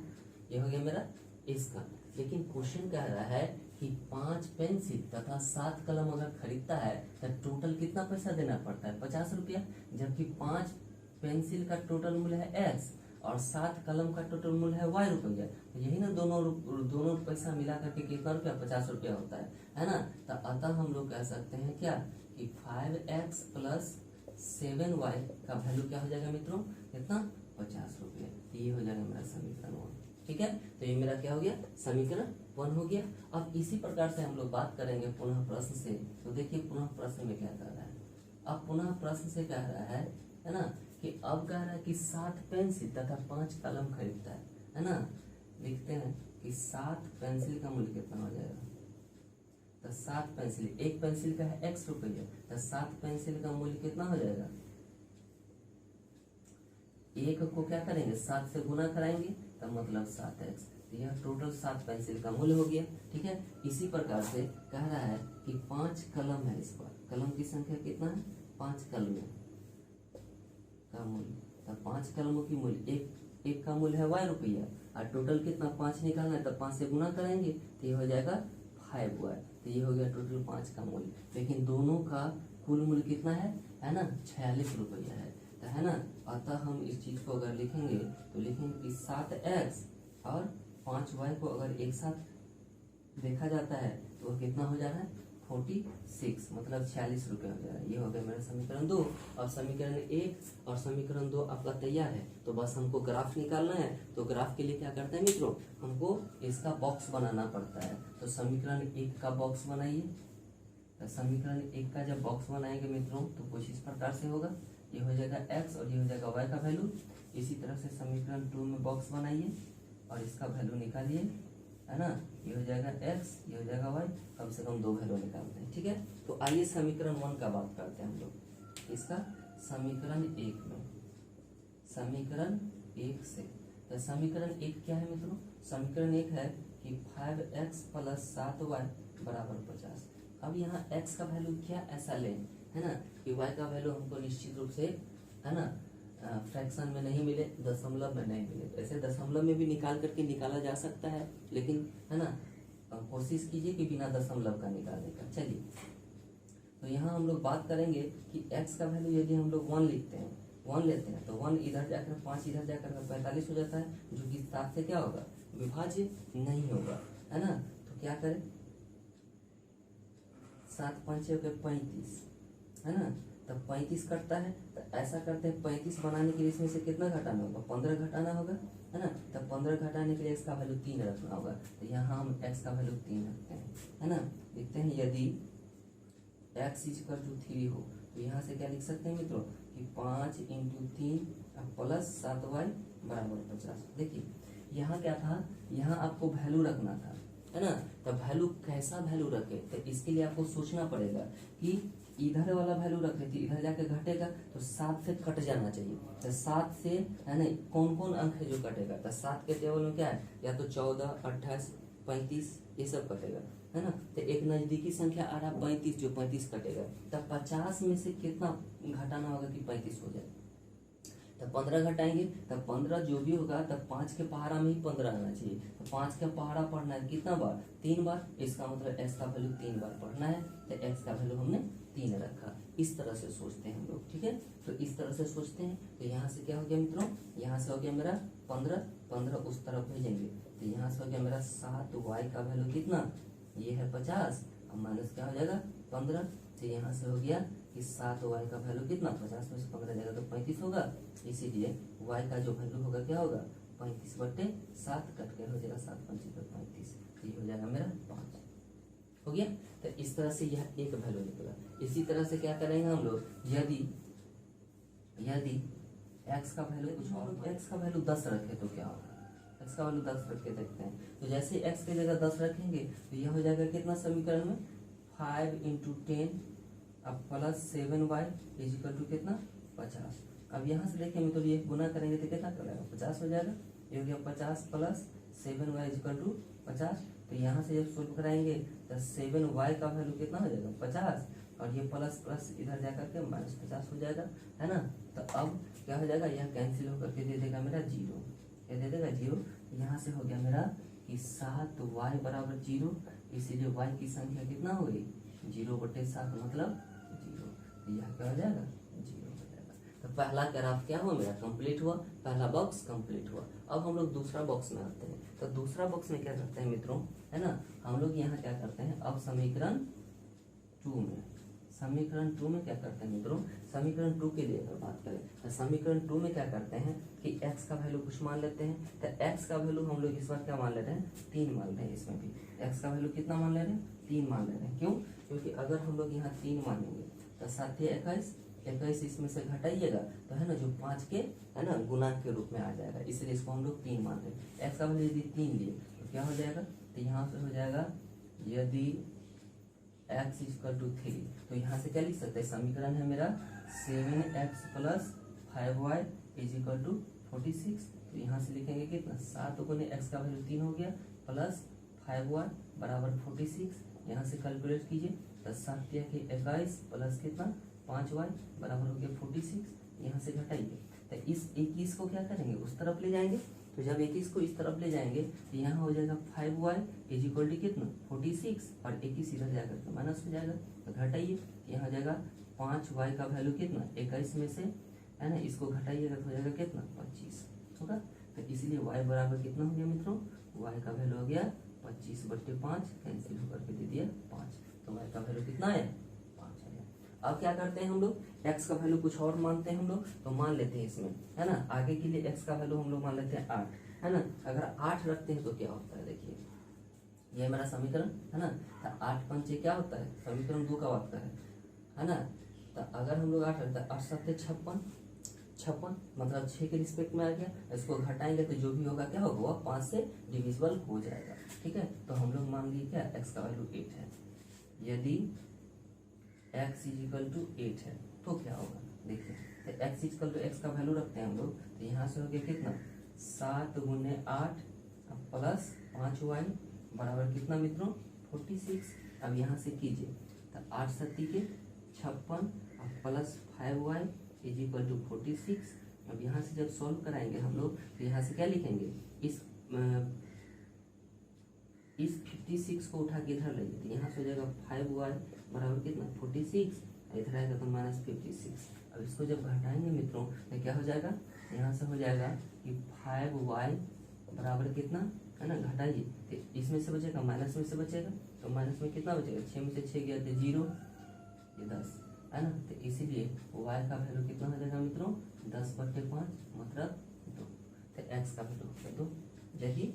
ये हो गया मेरा इसका। लेकिन क्वेश्चन कह रहा है कि 5 पेंसिल तथा 7 कलम अगर खरीदता है तो टोटल कितना पैसा देना पड़ता है, 50 रुपया। जबकि 5 पेंसिल का टोटल मूल्य है x और 7 कलम का टोटल मूल्य है y रुपया। तो यही ना दोनों पैसा मिला करके कितना रुपया, 50 रुपया होता है ना। तो अतः हम लोग कह सकते हैं क्या कि 5x प्लस 7y का वैल्यू क्या हो जाएगा मित्रों, कितना 50 रुपये। तो ये हो जाएगा मेरा समीकरण 1। ठीक है, तो ये मेरा क्या हो गया, समीकरण 1 हो गया। अब इसी प्रकार से हम लोग बात करेंगे पुनः प्रश्न से। तो देखिए पुनः प्रश्न में क्या कह रहा है, अब पुनः प्रश्न से कह रहा है ना, कि अब कह रहा है कि 7 पेंसिल तथा 5 कलम खरीदता है ना। लिखते हैं कि 7 पेंसिल का मूल्य कितना हो जाएगा। तो 7 पेंसिल, एक पेंसिल का है x रुपये, तो 7 पेंसिल का मूल्य कितना हो जाएगा, एक को क्या करेंगे 7 से गुना कराएंगे, तब मतलब 7x। तो यह टोटल 7 पेंसिल का मूल्य हो गया। ठीक है, इसी प्रकार से कह रहा है कि 5 कलम है, इस पर कलम की संख्या कितना है, 5 कलमों का मूल्य। तो 5 कलमों की मूल्य, एक का मूल्य है y रुपया, और टोटल कितना 5 निकालना है, तब 5 से गुना कराएंगे तो ये हो जाएगा 5y। तो ये हो गया टोटल 5 का मूल्य। लेकिन दोनों का कुल मूल्य कितना है ना 46 रुपया है, तो है ना। अतः हम इस चीज को अगर लिखेंगे तो लिखेंगे कि 7x और 5y को अगर एक साथ देखा जाता है तो वह कितना हो जा रहा है 46, मतलब 46 रुपये हो जा रहा है। ये हो गया मेरा समीकरण 2। और समीकरण 1 और समीकरण 2 आपका तैयार है। तो बस हमको ग्राफ निकालना है। तो ग्राफ के लिए क्या करते हैं मित्रों, हमको इसका बॉक्स बनाना पड़ता है। तो समीकरण 1 का बॉक्स बनाइए। तो समीकरण 1 का जब बॉक्स बनाएंगे मित्रों तो कुछ इस प्रकार से होगा, ये हो जाएगा x और ये हो जाएगा y का वैल्यू। इसी तरह से समीकरण 2 में बॉक्स बनाइए और इसका वैल्यू निकालिए, है ना। ये हो जाएगा x, ये हो जाएगा y, कम से कम 2 वैल्यू निकालते हैं। ठीक है, तो आइए समीकरण 1 का बात करते हैं हम लोग। इसका समीकरण 1 में, समीकरण 1 से, तो समीकरण 1 क्या है मित्रों, समीकरण 1 है कि 5x + 7y = 50। अब यहाँ x का वैल्यू क्या ऐसा लें, है ना, कि y का वैल्यू हमको निश्चित रूप से, है ना, फ्रैक्शन में नहीं मिले, दशमलव में नहीं मिले। ऐसे दशमलव में भी निकाल करके निकाला जा सकता है, लेकिन है ना कोशिश कीजिए कि बिना दशमलव का निकालने का। चलिए, तो यहाँ हम लोग बात करेंगे कि x का वैल्यू यदि हम लोग 1 लिखते हैं, 1 लेते हैं, तो 1 इधर जाकर 5 इधर जाकर 45 हो जाता है, जो कि 7 से क्या होगा, विभाज्य नहीं होगा, है ना। तो क्या करें, 7 5 हो गए 35, है ना। तब 35 कटता है, तो ऐसा करते हैं 35 बनाने के लिए इसमें से कितना घटाना होगा, 15 घटाना होगा, है ना। तब 15 घटाने के लिए x का वैल्यू 3 रखना होगा। तो यहाँ हम x का वैल्यू 3 रखते हैं, है ना। देखते हैं यदि x = 3 हो तो यहाँ से क्या लिख सकते हैं मित्रों कि 5 × 3 + 7y = 50। देखिए यहाँ क्या था, यहाँ आपको वैल्यू रखना था, है ना। तो वैल्यू कैसा वैल्यू रखे, तो इसके लिए आपको सोचना पड़ेगा कि इधर वाला वैल्यू रखे थे, इधर जाके घटेगा तो 7 से कट जाना चाहिए। तो 7 से, है ना, कौन कौन अंक है जो कटेगा, तो 7 के टेबल में क्या है, या तो 14, 28, 35 ये सब कटेगा, है ना। तो एक नजदीकी संख्या आ रहा 35, जो 35 कटेगा। तब 50 में से कितना घटाना होगा कि 35 हो जाए, तब 15 घटाएंगे, तब 15 जो भी होगा, तब 5 के पहाड़ा में ही 15 आना चाहिए। तो 5 का पहाड़ा पढ़ना है कितना बार, 3 बार। इसका मतलब x का वैल्यू 3 बार पढ़ना है, तो x का वैल्यू हमने 3 रखा। इस तरह से सोचते हैं हम लोग, ठीक है। तो इस तरह से सोचते हैं। तो यहाँ से क्या हो गया मित्रों, यहाँ से हो गया मेरा 15 उस तरफ भेजेंगे, तो यहाँ से हो गया मेरा 7y का वैल्यू कितना, ये है 50, अब माइनस क्या हो जाएगा 15। तो यहाँ से हो गया कि 7y का वैल्यू कितना, 50 में से 15 जाएगा तो 35 होगा। इसीलिए y का जो वैल्यू होगा क्या होगा, 35/7 कट के हो जाएगा 7 × 5 = 35। ये हो जाएगा मेरा 5 हो गया। तो इस तरह से यह एक वैल्यू निकला। इसी तरह से क्या करेंगे हम लोग, यदि x का वैल्यू कुछ और, x का वैल्यू 10 रखे तो क्या होगा, x का वैल्यू 10 रख के देखते हैं। तो जैसे x की जगह 10 रखेंगे तो यह हो जाएगा कितना समीकरण में, 5 × 10 + 7y = कितना 50। अब यहाँ से देखिए मतलब ये गुना करेंगे तो कितना करेगा 50 हो जाएगा। ये हो गया 50 + 7y = 50। तो यहाँ से जब सोल्व कराएंगे तो 7y का वैल्यू कितना हो जाएगा 50, और ये प्लस प्लस इधर जाकर के -50 हो जाएगा, है ना। तो अब क्या हो जाएगा, यह कैंसिल होकर के दे देगा मेरा 0, क्या दे देगा 0। यहाँ से हो गया मेरा कि 7y = 0, इसीलिए y की संख्या कितना हो गई 0/7 मतलब 0। तो यह क्या हो जाएगा 0 हो जाएगा। तो पहला ग्राफ क्या हुआ मेरा कंप्लीट हुआ, पहला बॉक्स कंप्लीट हुआ। अब हम लोग दूसरा बॉक्स में आते हैं। तो दूसरा बॉक्स में क्या करते हैं मित्रों, है ना, हम लोग यहाँ क्या करते हैं, अब समीकरण 2 में, समीकरण 2 में क्या करते हैं मित्रों, समीकरण 2 के लिए अगर बात करें तो समीकरण 2 में क्या करते हैं कि x का वैल्यू कुछ मान लेते हैं। तो x का वैल्यू हम लोग इस बार क्या मान ले रहे हैं, 3 मान रहे हैं। इसमें भी x का वैल्यू कितना मान ले रहे हैं, 3 मान ले रहे हैं। क्यों, क्योंकि अगर हम लोग यहाँ 3 मानेंगे तो 7 या 21, 21 इसमें से घटाइएगा तो है ना जो 5 के है ना गुणांक के रूप में आ जाएगा, इसलिए इसको हम लोग 3 मान रहे हैं। x का वैल्यू यदि 3 लिए तो क्या हो जाएगा, तो यहाँ से हो जाएगा यदि x इक्वल टू 3, तो यहाँ से क्या लिख सकते हैं, समीकरण है मेरा 7x plus 5y is equal to 46। तो यहाँ से लिखेंगे कितना, 7 गुने x का वैल्यू 3 हो गया प्लस 5y बराबर 46। यहाँ से कैलकुलेट कीजिए तो 7 या के 21 प्लस कितना 5y बराबर हो गया 46। यहाँ से घटाइए तो इस 21 को क्या करेंगे, उस तरफ ले जाएंगे। तो जब 21 को इस तरफ ले जाएंगे तो यहाँ हो जाएगा 5y इज इक्वल टू कितना 46 और 21 इधर जाकर के माइनस हो जाएगा। तो घटाइए, यहाँ हो जाएगा 5y का वैल्यू कितना 21 में से है ना, इसको घटाइएगा तो हो जाएगा कितना 25 होगा। तो इसलिए y बराबर कितना हो गया मित्रों, y का वैल्यू हो गया 25/5, कैंसिल होकर के दे दिया 5। तो y का वैल्यू कितना है, 5 है। अब क्या करते हैं हम लोग, x का वैल्यू कुछ और मानते हैं हम लोग, तो मान लेते हैं इसमें है ना, आगे के लिए x का वैल्यू हम लोग मान लेते हैं 8 है ना। अगर 8 रखते हैं तो क्या होता है, देखिए ये मेरा समीकरण है ना, तो 8 पंचे क्या होता है, समीकरण 2 का बात है ना। तो अगर हम लोग 8 रखते हैं, 8 7 56 मतलब 6 के रिस्पेक्ट में आ गया। इसको घटाएंगे तो जो भी होगा क्या होगा, वह 5 से डिविजिबल हो जाएगा। ठीक है, तो हम लोग मान लिए क्या, x का वैल्यू 8 है। यदि x इज इक्वल टू 8 है तो क्या होगा, देखिए तो x is equal to x का वैल्यू रखते हैं हम लोग, तो यहाँ से हो गया कितना 7 गुने 8 प्लस 5y बराबर कितना मित्रों 46। अब यहाँ से कीजिए तो 8 7 के 56 plus 5y is equal to 46। अब यहाँ से जब सॉल्व कराएंगे हम लोग तो यहाँ से क्या लिखेंगे, इस 56 को उठा के इधर लाइए तो यहाँ से हो जाएगा 5y बराबर कितना 46, इधर आएगा तो -56। अब इसको जब घटाएंगे मित्रों तो क्या हो जाएगा, यहाँ से हो जाएगा कि 5y बराबर कितना है ना, घटाइए तो इसमें से बचेगा माइनस में से बचेगा, तो माइनस में कितना बचेगा, 6 में से 6 गया तो 0, ये 10 है ना। तो इसीलिए y का वैल्यू कितना हो जाएगा मित्रों 10/5 मतलब 2। तो x का वैल्यू हो गया 2। यदि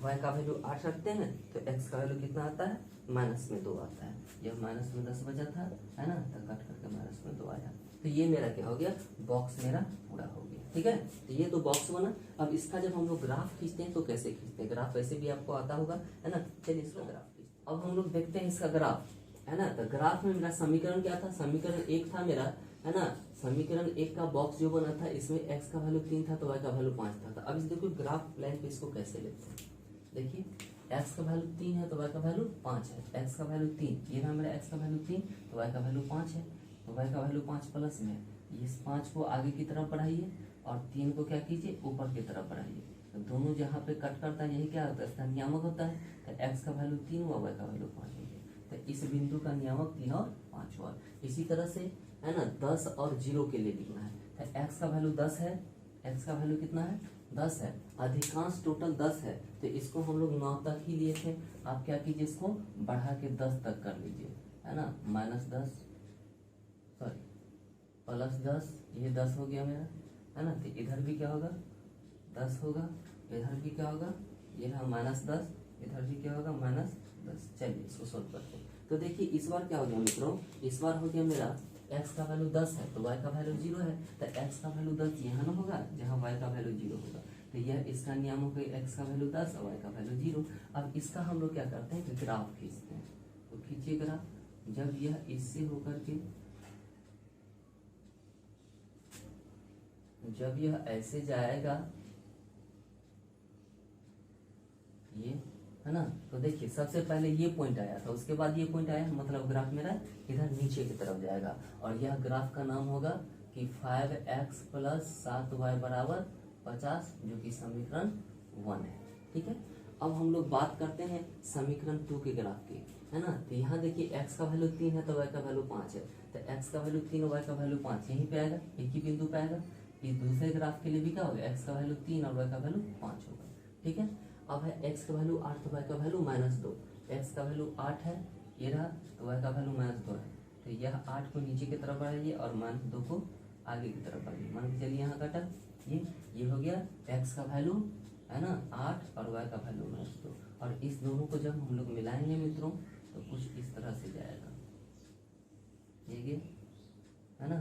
y का वैल्यू 8 रखते हैं तो x का वैल्यू कितना आता है, -2 आता है। जब -10 बचा था है ना, तो कट करके -2 आया। तो ये मेरा क्या हो गया, बॉक्स मेरा पूरा हो गया। ठीक है, तो ये तो बॉक्स बना। अब इसका जब हम लोग ग्राफ खींचते हैं तो कैसे खींचते हैं, ग्राफ वैसे भी आपको आता होगा है ना। चलिए इसका ग्राफ खींचते हैं। अब हम लोग देखते हैं इसका ग्राफ है ना। तो ग्राफ में मेरा समीकरण क्या था, समीकरण 1 था मेरा है ना। समीकरण 1 का बॉक्स जो बना था इसमें x का वैल्यू 3 था तो y का वैल्यू 5 था। तो अब इस देखो ग्राफ लाइन पे इसको कैसे लेते हैं, देखिए x का वैल्यू 3 है तो y का वैल्यू 5 है। x का वैल्यू 3, ये रहा मेरा x का वैल्यू 3 तो y का वैल्यू 5 है। तो y का वैल्यू 5 प्लस में इस 5 को आगे की तरफ बढ़ाइए और 3 को क्या कीजिए ऊपर की तरफ बढ़ाइए। तो दोनों जहाँ पे कट करता है यही क्या होता है, इसका नियामक होता है। तो x का वैल्यू 3 हुआ, y का वैल्यू 5 हो गया। तो इस बिंदु का नियामक 3 और 5 हुआ। इसी तरह से है ना 10 और 0 के लिए लिखना है। तो x का वैल्यू 10 है, x का वैल्यू कितना है 10 है। अधिकांश टोटल 10 है तो इसको हम लोग 9 तक ही लिए थे। आप क्या कीजिए इसको बढ़ा के 10 तक कर लीजिए है ना, -10 सॉरी +10, ये 10 हो गया मेरा है ना। तो इधर भी क्या होगा 10 होगा, इधर भी क्या होगा ये रहा -10, इधर भी क्या होगा -10। चलिए इसको सोल्व करते हैं। तो देखिए इस बार क्या हो गया मित्रों, इस बार हो गया मेरा x का वैल्यू 10 है तो y का वैल्यू 0 है। तो x का वैल्यू 10 यहाँ ना होगा जहाँ y का वैल्यू 0 होगा। तो यह इसका नियामक है, x का वैल्यू 10 और y का वैल्यू 0। अब इसका हम लोग क्या करते हैं कि ग्राफ खींचते हैं। तो खींचिए ग्राफ, जब यह इससे होकर के जब यह ऐसे जाएगा ये है ना, तो देखिए सबसे पहले ये पॉइंट आया था, उसके बाद ये पॉइंट आया, मतलब ग्राफ मेरा इधर नीचे की तरफ जाएगा। और यह ग्राफ का नाम होगा कि 5x प्लस 7y बराबर 50, जो कि समीकरण 1 है। ठीक है, अब हम लोग बात करते हैं समीकरण 2 के ग्राफ की है ना। तो यहाँ देखिए x का वैल्यू 3 है तो y का वैल्यू 5 है। तो x का वैल्यू 3 और y का वैल्यू 5 यहीं पे आएगा, एक ही बिंदु पे आएगा। इस दूसरे ग्राफ के लिए भी क्या होगा, x का वैल्यू 3 और y का वैल्यू 5 होगा। ठीक है, अब है x का वैल्यू 8 तो y का वैल्यू -2। x का वैल्यू 8 है ये रहा तो y का वैल्यू -2 है। तो यह 8 को नीचे की तरफ बढ़ाइए और -2 को आगे की तरफ बढ़ाइए। मान के चलिए यहाँ कटा, ये हो गया x का वैल्यू है ना 8 और y का वैल्यू -2, और इस दोनों को जब हम लोग मिलाएंगे मित्रों तो कुछ इस तरह से जाएगा, ये है ना,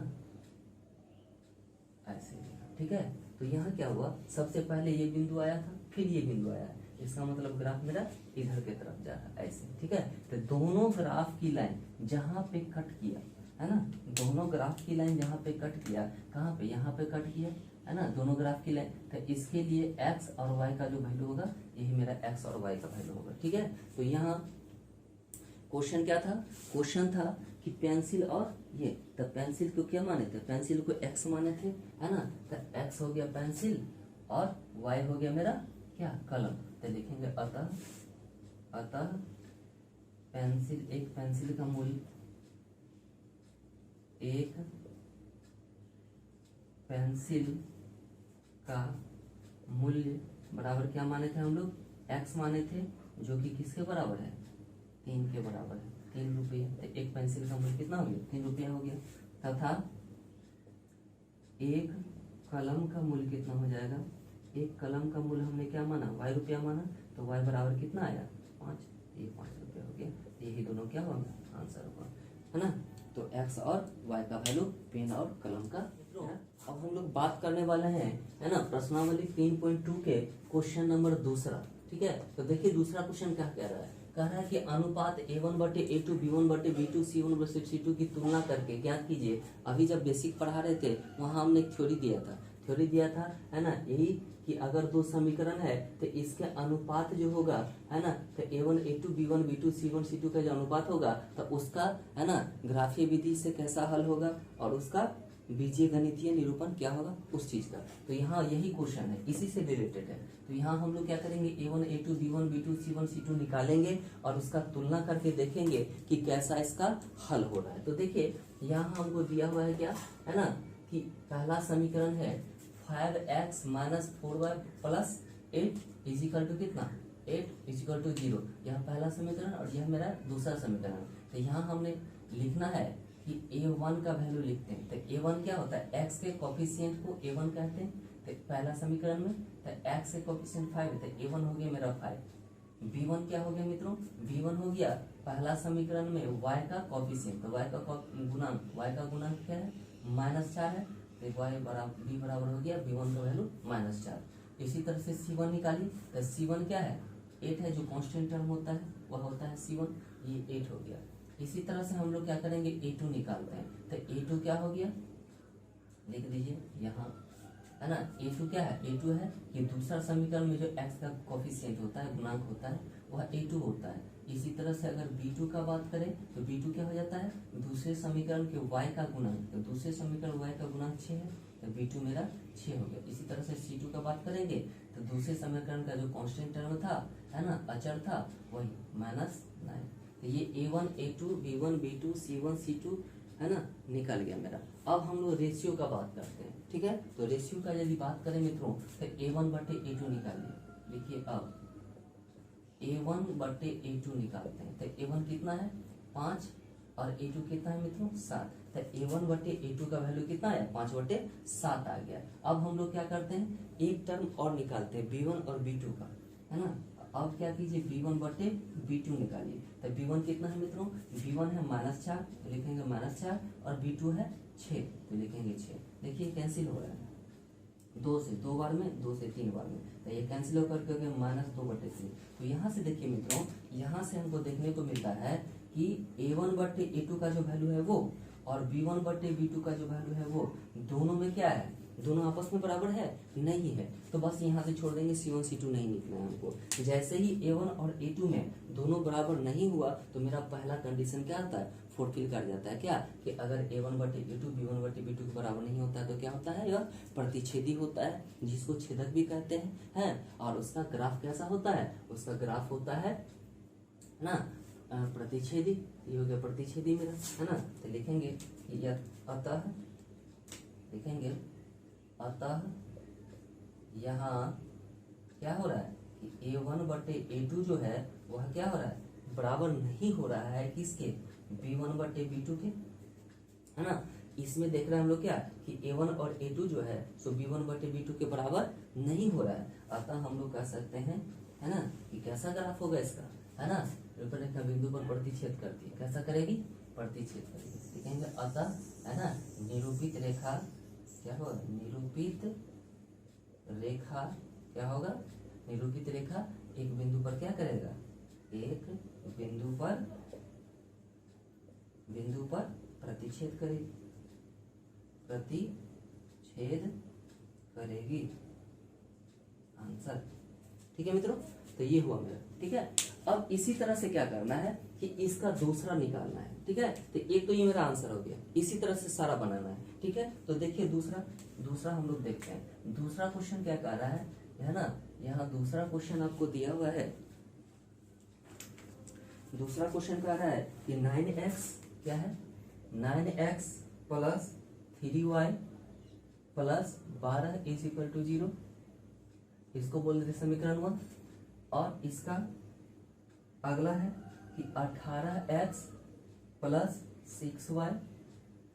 ऐसे। ठीक है, तो यहाँ क्या हुआ, सबसे पहले ये बिंदु आया था, फिर ये बिंदु आया, इसका मतलब ग्राफ मेरा इधर की तरफ जा रहा है, ऐसे। ठीक है, तो दोनों ग्राफ की लाइन जहाँ पे कट किया है ना, दोनों ग्राफ की लाइन जहाँ पे कट किया, कहाँ पे, यहाँ पे कट किया है ना, दोनों ग्राफ की लाइन, तो इसके लिए x और y का जो वैल्यू होगा यही मेरा x और y का वैल्यू होगा। ठीक है, तो यहाँ क्वेश्चन क्या था, क्वेश्चन था कि पेंसिल और ये, तो पेंसिल को क्या माने थे, पेंसिल को x माने थे, है ना, तो x हो गया पेंसिल और y हो गया मेरा क्या, कलम। तो लिखेंगे अतः पेंसिल, एक पेंसिल का मूल्य, एक पेंसिल का मूल्य बराबर क्या माने थे हम लोग, x माने थे, जो कि किसके बराबर है, 3 के बराबर है, 3 रुपये। तो एक पेंसिल का मूल्य कितना हो गया, 3 रुपया हो गया, तथा एक कलम का मूल्य कितना हो जाएगा, एक कलम का मूल्य हमने क्या माना, y रुपया माना, तो y बराबर कितना आया, 5, ये 5 रुपया हो गया। यही दोनों क्या होगा, आंसर होगा, है ना। तो x और y का वैल्यू पेन और कलम का। अब हम लोग बात करने वाले हैं, है ना, प्रश्नावली 3.2 के क्वेश्चन नंबर दूसरा। ठीक है, तो देखिए दूसरा क्वेश्चन क्या कह रहा है, कह रहा है कि अनुपात a1/a2 b1/b2 c1/c2 की तुलना करके ज्ञात कीजिए। अभी जब बेसिक पढ़ा रहे थे वहां हमने थ्योरी दिया था, है ना, यही कि अगर दो समीकरण है तो इसके अनुपात जो होगा, है ना, तो a1 a2 b1 b2 c1 c2 का जो अनुपात होगा तो उसका, है ना, ग्राफीय विधि से कैसा हल होगा और उसका बीजीय गणितीय निरूपण क्या होगा उस चीज का। तो यहाँ यही क्वेश्चन है, इसी से रिलेटेड है। तो यहाँ हम लोग क्या करेंगे, a1 a2 b1 b2 c1 c2 निकालेंगे और उसका तुलना करके देखेंगे कि कैसा इसका हल हो रहा है। तो देखिए यहाँ हमको दिया हुआ है क्या, है ना, कि पहला समीकरण है 5x - 4y + 8 = कितना, 8 = 0। यह पहला समीकरण और यह मेरा दूसरा समीकरण। तो यहाँ हमने लिखना है कि a1 का वैल्यू लिखते हैं। तो a1 क्या होता है, x के कोफिशिएंट को a1 कहते हैं। तो पहला समीकरण में तो x के कोफिशिएंट 5 है, तो a1 हो गया मेरा 5। b1 क्या हो गया मित्रों, b1 हो गया पहला समीकरण में y का कोफिशिएंट, तो y का गुणांक, y का गुणांक क्या है, -4 है, तो b बराबर हो गया b1 का वैल्यू -4। इसी तरह से c1 निकाली, तो c1 क्या है, 8 है, जो कांस्टेंट टर्म होता है वह होता है c1, ये 8 हो गया। इसी तरह से हम लोग क्या करेंगे, a2 निकालते हैं। तो a2 क्या हो गया, लिख दीजिए यहाँ, है ना, a2 क्या है, a2 है कि दूसरा समीकरण में जो x का कोफिशिएंट होता है, गुणांक होता है, वह a2 होता है। इसी तरह से अगर b2 का बात करें तो b2 क्या हो जाता है, दूसरे समीकरण के y का गुणांक, तो दूसरे समीकरण y का गुणांक 6 है, तो b2 मेरा 6 हो गया। इसी तरह से c2 का बात करेंगे तो दूसरे समीकरण का जो कांस्टेंट टर्म था, है ना, अचर था, वही -9। तो ये a1 a2 b1 b2 c1 c2, है ना, निकल गया मेरा। अब हम लोग रेशियो का बात करते हैं। ठीक है, तो रेशियो का यदि बात करें मित्रों तो a1/a2 निकालिए। देखिए अब a1/a2 निकालते हैं, तो a1 कितना है, 5, और a2 कितना है मित्रों, 7। तो a1/a2 का वैल्यू कितना है, 5/7 आ गया। अब हम लोग क्या करते हैं, एक टर्म और निकालते हैं b1 और b2 का, है ना। अब क्या कीजिए, b1/b2 निकालिए। तो b1 कितना है मित्रों, b1 है -4, तो लिखेंगे -4, और b2 है 6, तो लिखेंगे 6। देखिए कैंसिल हो रहा है, 2 से 2 बार में, 2 से 3 बार में, तो ये कैंसिल होकर के -2/3। तो यहाँ से देखिए मित्रों, यहाँ से हमको देखने को मिलता है कि a1/a2 का जो वैल्यू है वो और b1/b2 का जो वैल्यू है वो दोनों में क्या है, दोनों आपस में बराबर है, नहीं है। तो बस यहाँ से छोड़ देंगे, c1 c2 नहीं लिखना है हमको। जैसे ही a1 और a2 में दोनों बराबर नहीं हुआ तो मेरा पहला कंडीशन क्या आता है, फुलफिल कर जाता है, क्या, कि अगर a1/a2 b1/b2 के बराबर नहीं होता है तो क्या होता है, यह प्रतिच्छेदी होता है, जिसको छेदक भी कहते हैं। और उसका ग्राफ कैसा होता है, उसका ग्राफ होता है ना प्रतिच्छेदी। ये हो गया प्रतिच्छेदी मेरा, है ना। तो लिखेंगे अतः, लिखेंगे अतः यहाँ क्या हो रहा है कि a1/a2 जो है वह क्या हो रहा है, बराबर नहीं हो रहा है किसके, b1/b2 के, है ना। इसमें देख रहे हैं हम लोग क्या कि A1 और A2 जो है सो B1 बटे B2 के बराबर नहीं हो रहा है। अतः हम लोग कह सकते हैं, है ना, कि कैसा ग्राफ होगा इसका, है ना, रेखा बिंदु पर प्रतिच्छेद करती है, कैसा करेगी, प्रतिच्छेद करेगी। तो कहेंगे अतः, है ना, निरूपित रेखा क्या होगा, निरूपित रेखा क्या होगा, निरूपित रेखा एक बिंदु पर क्या करेगा, एक बिंदु पर प्रतिच्छेद करेगी, प्रतिच्छेद करेगी, आंसर। ठीक है मित्रों, तो ये हुआ मेरा। ठीक है, अब इसी तरह से क्या करना है कि इसका दूसरा निकालना है। ठीक है, तो एक तो ये मेरा आंसर हो गया, इसी तरह से सारा बनाना है। ठीक है, तो देखिए दूसरा हम लोग देखते हैं। दूसरा क्वेश्चन क्या कह रहा है ना, यहाँ दूसरा क्वेश्चन आपको दिया हुआ है। दूसरा क्वेश्चन कह रहा है कि 9x क्या है, 9x plus 3y plus 12 is equal to 0, इसको बोल देते समीकरण 1। और इसका अगला है कि 18x प्लस 6y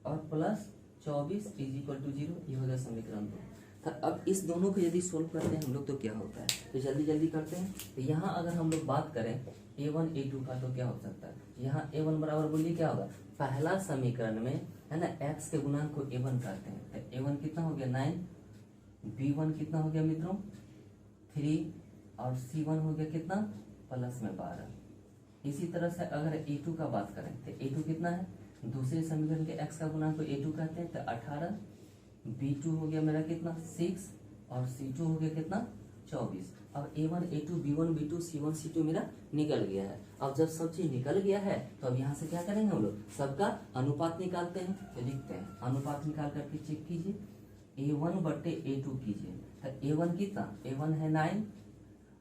और प्लस 24 इज इक्वल टू 0, ये हो गया समीकरण 2। तो अब इस दोनों को यदि सोल्व करते हैं हम लोग तो क्या होता है, तो जल्दी करते हैं। तो यहाँ अगर हम लोग बात करें A1 A2 का तो क्या हो सकता है, यहाँ A1 बराबर बोलिए क्या होगा, पहला समीकरण में, है ना, x के गुणांक को A1 कहते हैं। तो A1 कितना हो गया 9, B1 कितना हो गया मित्रों 3 और C1 हो गया कितना प्लस में 12। इसी तरह से अगर A2 का बात करें तो A2 कितना है, दूसरे समीकरण के x का गुणांक को A2 कहते हैं। तो 18, B2 हो गया मेरा कितना 6 और C2 हो गया कितना 24। अब A1 A2 B1 B2 C1 C2 मेरा निकल गया है। अब जब सब चीज निकल गया है तो अब यहाँ से क्या करेंगे हम लोग, सबका अनुपात निकालते हैं। तो लिखते हैं अनुपात निकाल करके चेक कीजिए, A1 बटे A2 कीजिए। तो A1 कितना, A1 है 9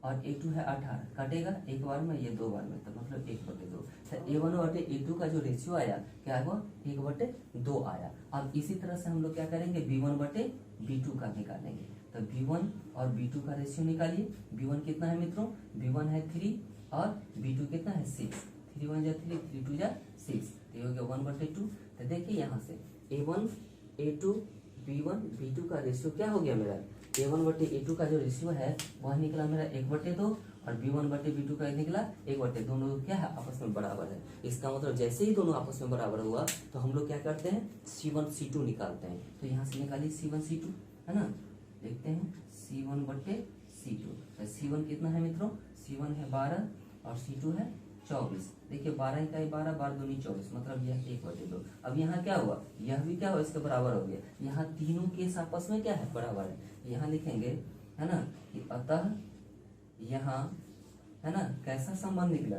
और A2 है 18, कटेगा एक बार में, ये 2 बार में, तो मतलब 1/2। तो A1 बटे A2 का जो रेशियो आया क्या हुआ, 1/2 आया। अब इसी तरह से हम लोग क्या करेंगे, B1 बटे B2 का निकालेंगे। तो B1 और B2 का रेशियो निकालिए। B1 कितना है मित्रों, B1 है 3 और B2 कितना है 6, 3 1 जा 3, 3 2 जा 6, तो हो गया 1/2। तो देखिए यहाँ से A1 A2 B1 B2 का रेशियो क्या हो गया मेरा, A1 बटे A2 का जो रेशियो है वह निकला मेरा 1/2 और B1 बटे B2 का निकला 1/2। दोनों क्या है, आपस में बराबर है। इसका मतलब जैसे ही दोनों आपस में बराबर हुआ तो हम लोग क्या करते हैं, C1 C2 निकालते हैं। तो यहाँ से निकालिए C1 C2, है ना, देखते हैं C1 बटे C2। तो C1 कितना है मित्रों, C1 है 12 और C2 है 24। देखिए 12 इकाई 12, 12 दूनी 24, मतलब यह 1/2। अब यहाँ क्या हुआ, यह भी क्या हुआ, इसके बराबर हो गया। यहाँ तीनों केस आपस में क्या है, बराबर है। यहाँ लिखेंगे, है ना, कि अतः यहाँ, है ना, कैसा संबंध निकला,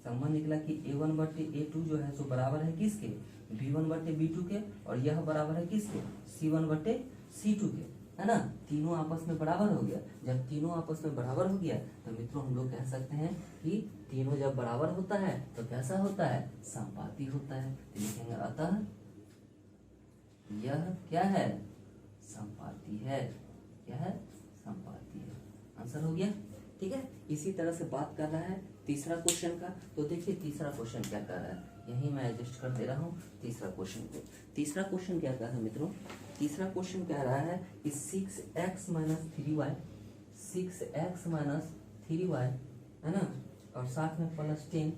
संबंध निकला कि A1 बटे A2 जो है सो बराबर है किसके, B1 बटे B2 के, और यह बराबर है किसके, C1 बटे C2 के, है ना। तीनों आपस में बराबर हो गया। जब तीनों आपस में बराबर हो गया तो मित्रों हम लोग कह सकते हैं कि तीनों जब बराबर होता है तो कैसा होता है, संपाती होता है। तो लिखेंगे अतः यह क्या है, संपाती है, क्या है, संपाती है। आंसर हो गया। ठीक है, इसी तरह से बात कर रहा है तीसरा क्वेश्चन का। तो देखिए तीसरा क्वेश्चन क्या कर रहा है, यही मैं एडजस्ट कर दे रहा हूँ तीसरा क्वेश्चन को। तीसरा क्वेश्चन क्या कह रहा है मित्रों, तीसरा क्वेश्चन कह रहा है कि 6x minus 3y, 6x minus 3y, है ना, और साथ में +10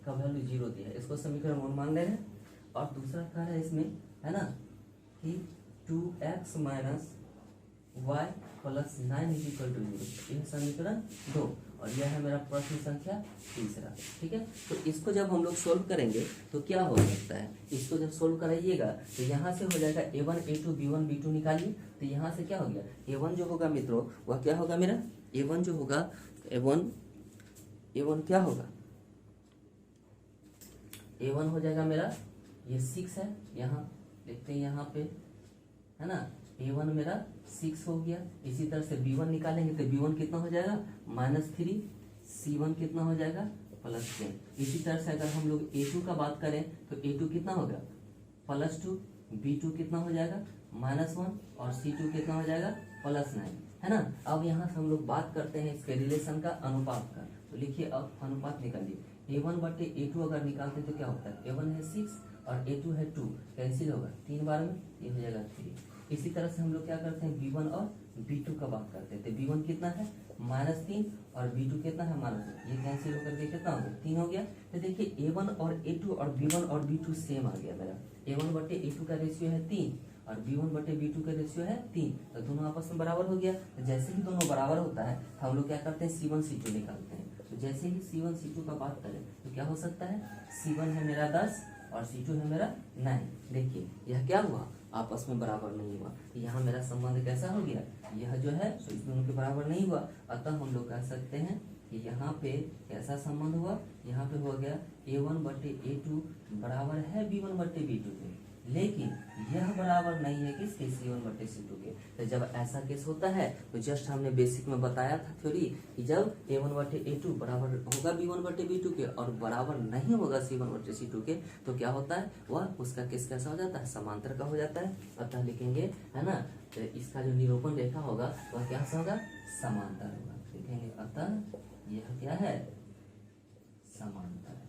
का वैल्यू 0 दिया है, इसको समीकरण 1 मान ले रहे हैं। और दूसरा कह रहा है इसमें, है ना, कि 2x minus y plus 9 is equal to 0, यह समीकरण 2 और यह है मेरा प्रश्न संख्या तीसरा। ठीक है, तो इसको जब हम लोग सोल्व करेंगे तो क्या हो सकता है, इसको जब सोल्व कराइएगा तो यहाँ से हो जाएगा A1 A2 B1 B2 निकालिए। तो यहाँ से क्या हो गया, A1 जो होगा मित्रों वह क्या होगा मेरा, A1 जो होगा A1 क्या होगा, A1 हो जाएगा मेरा, ये 6 है, यहाँ देखते हैं यहाँ पे, है ना, A1 मेरा 6 हो गया। इसी तरह से B1 निकालेंगे तो B1 कितना हो जाएगा -3, C1 कितना हो जाएगा +10। इसी तरह से अगर हम लोग A2 का बात करें तो A2 कितना होगा +2, B2 कितना हो जाएगा -1 और C2 कितना हो जाएगा +9, है ना। अब यहाँ से हम लोग बात करते हैं इसके रिलेशन का, अनुपात का। तो लिखिए अब अनुपात निकालिए, A1 बटे A2 अगर निकालते तो क्या होता है, A1 है 6 और A2 है 2, कैंसिल होगा 3 बार में, ये हो जाएगा 3। इसी तरह से हम लोग क्या करते हैं, B1 और B2 का बात करते हैं। तो B1 कितना है -3 और B2 कितना है -2, ये कैंसिल होकर के कितना हो गया 3 हो गया। तो देखिए A1 और A2 और B1 और B2 सेम आ गया मेरा। A1 बटे A2 का रेशियो है 3 और B1 बटे B2 का रेशियो है 3, तो दोनों आपस में बराबर हो गया। तो जैसे ही दोनों बराबर होता है तो हम लोग क्या करते हैं, C1 C2 निकालते हैं। तो जैसे ही C1 C2 का बात करें तो क्या हो सकता है, C1 है मेरा 10 और C2 है मेरा 9। देखिए यह क्या हुआ, आपस में बराबर नहीं हुआ। यहाँ मेरा संबंध कैसा हो गया, यह जो है तो इस दोनों के बराबर नहीं हुआ। अतः हम लोग कह सकते हैं कि यहाँ पे कैसा संबंध हुआ, यहाँ पे हो गया A1 बटे A2 बराबर है B1 बटे B2 के, लेकिन यह बराबर नहीं है किसके, C1 बटे C2 के। तो जब ऐसा केस होता है तो जस्ट हमने बेसिक में बताया था थ्योरी कि जब A1 बटे A2 बराबर होगा B1 बटे B2 के और बराबर नहीं होगा C1 बटे C2 के, तो क्या होता है, वह उसका केस कैसा हो जाता है, समांतर का हो जाता है। अतः लिखेंगे है ना, तो इसका जो निरूपण रेखा होगा वह क्या होगा, समांतर होगा। लिखेंगे अतः यह क्या है, समांतर।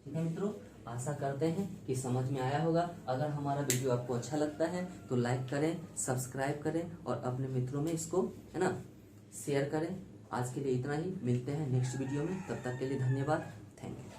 ठीक है मित्रों, आशा करते हैं कि समझ में आया होगा। अगर हमारा वीडियो आपको अच्छा लगता है तो लाइक करें, सब्सक्राइब करें और अपने मित्रों में इसको है ना शेयर करें। आज के लिए इतना ही, मिलते हैं नेक्स्ट वीडियो में, तब तक के लिए धन्यवाद, थैंक यू।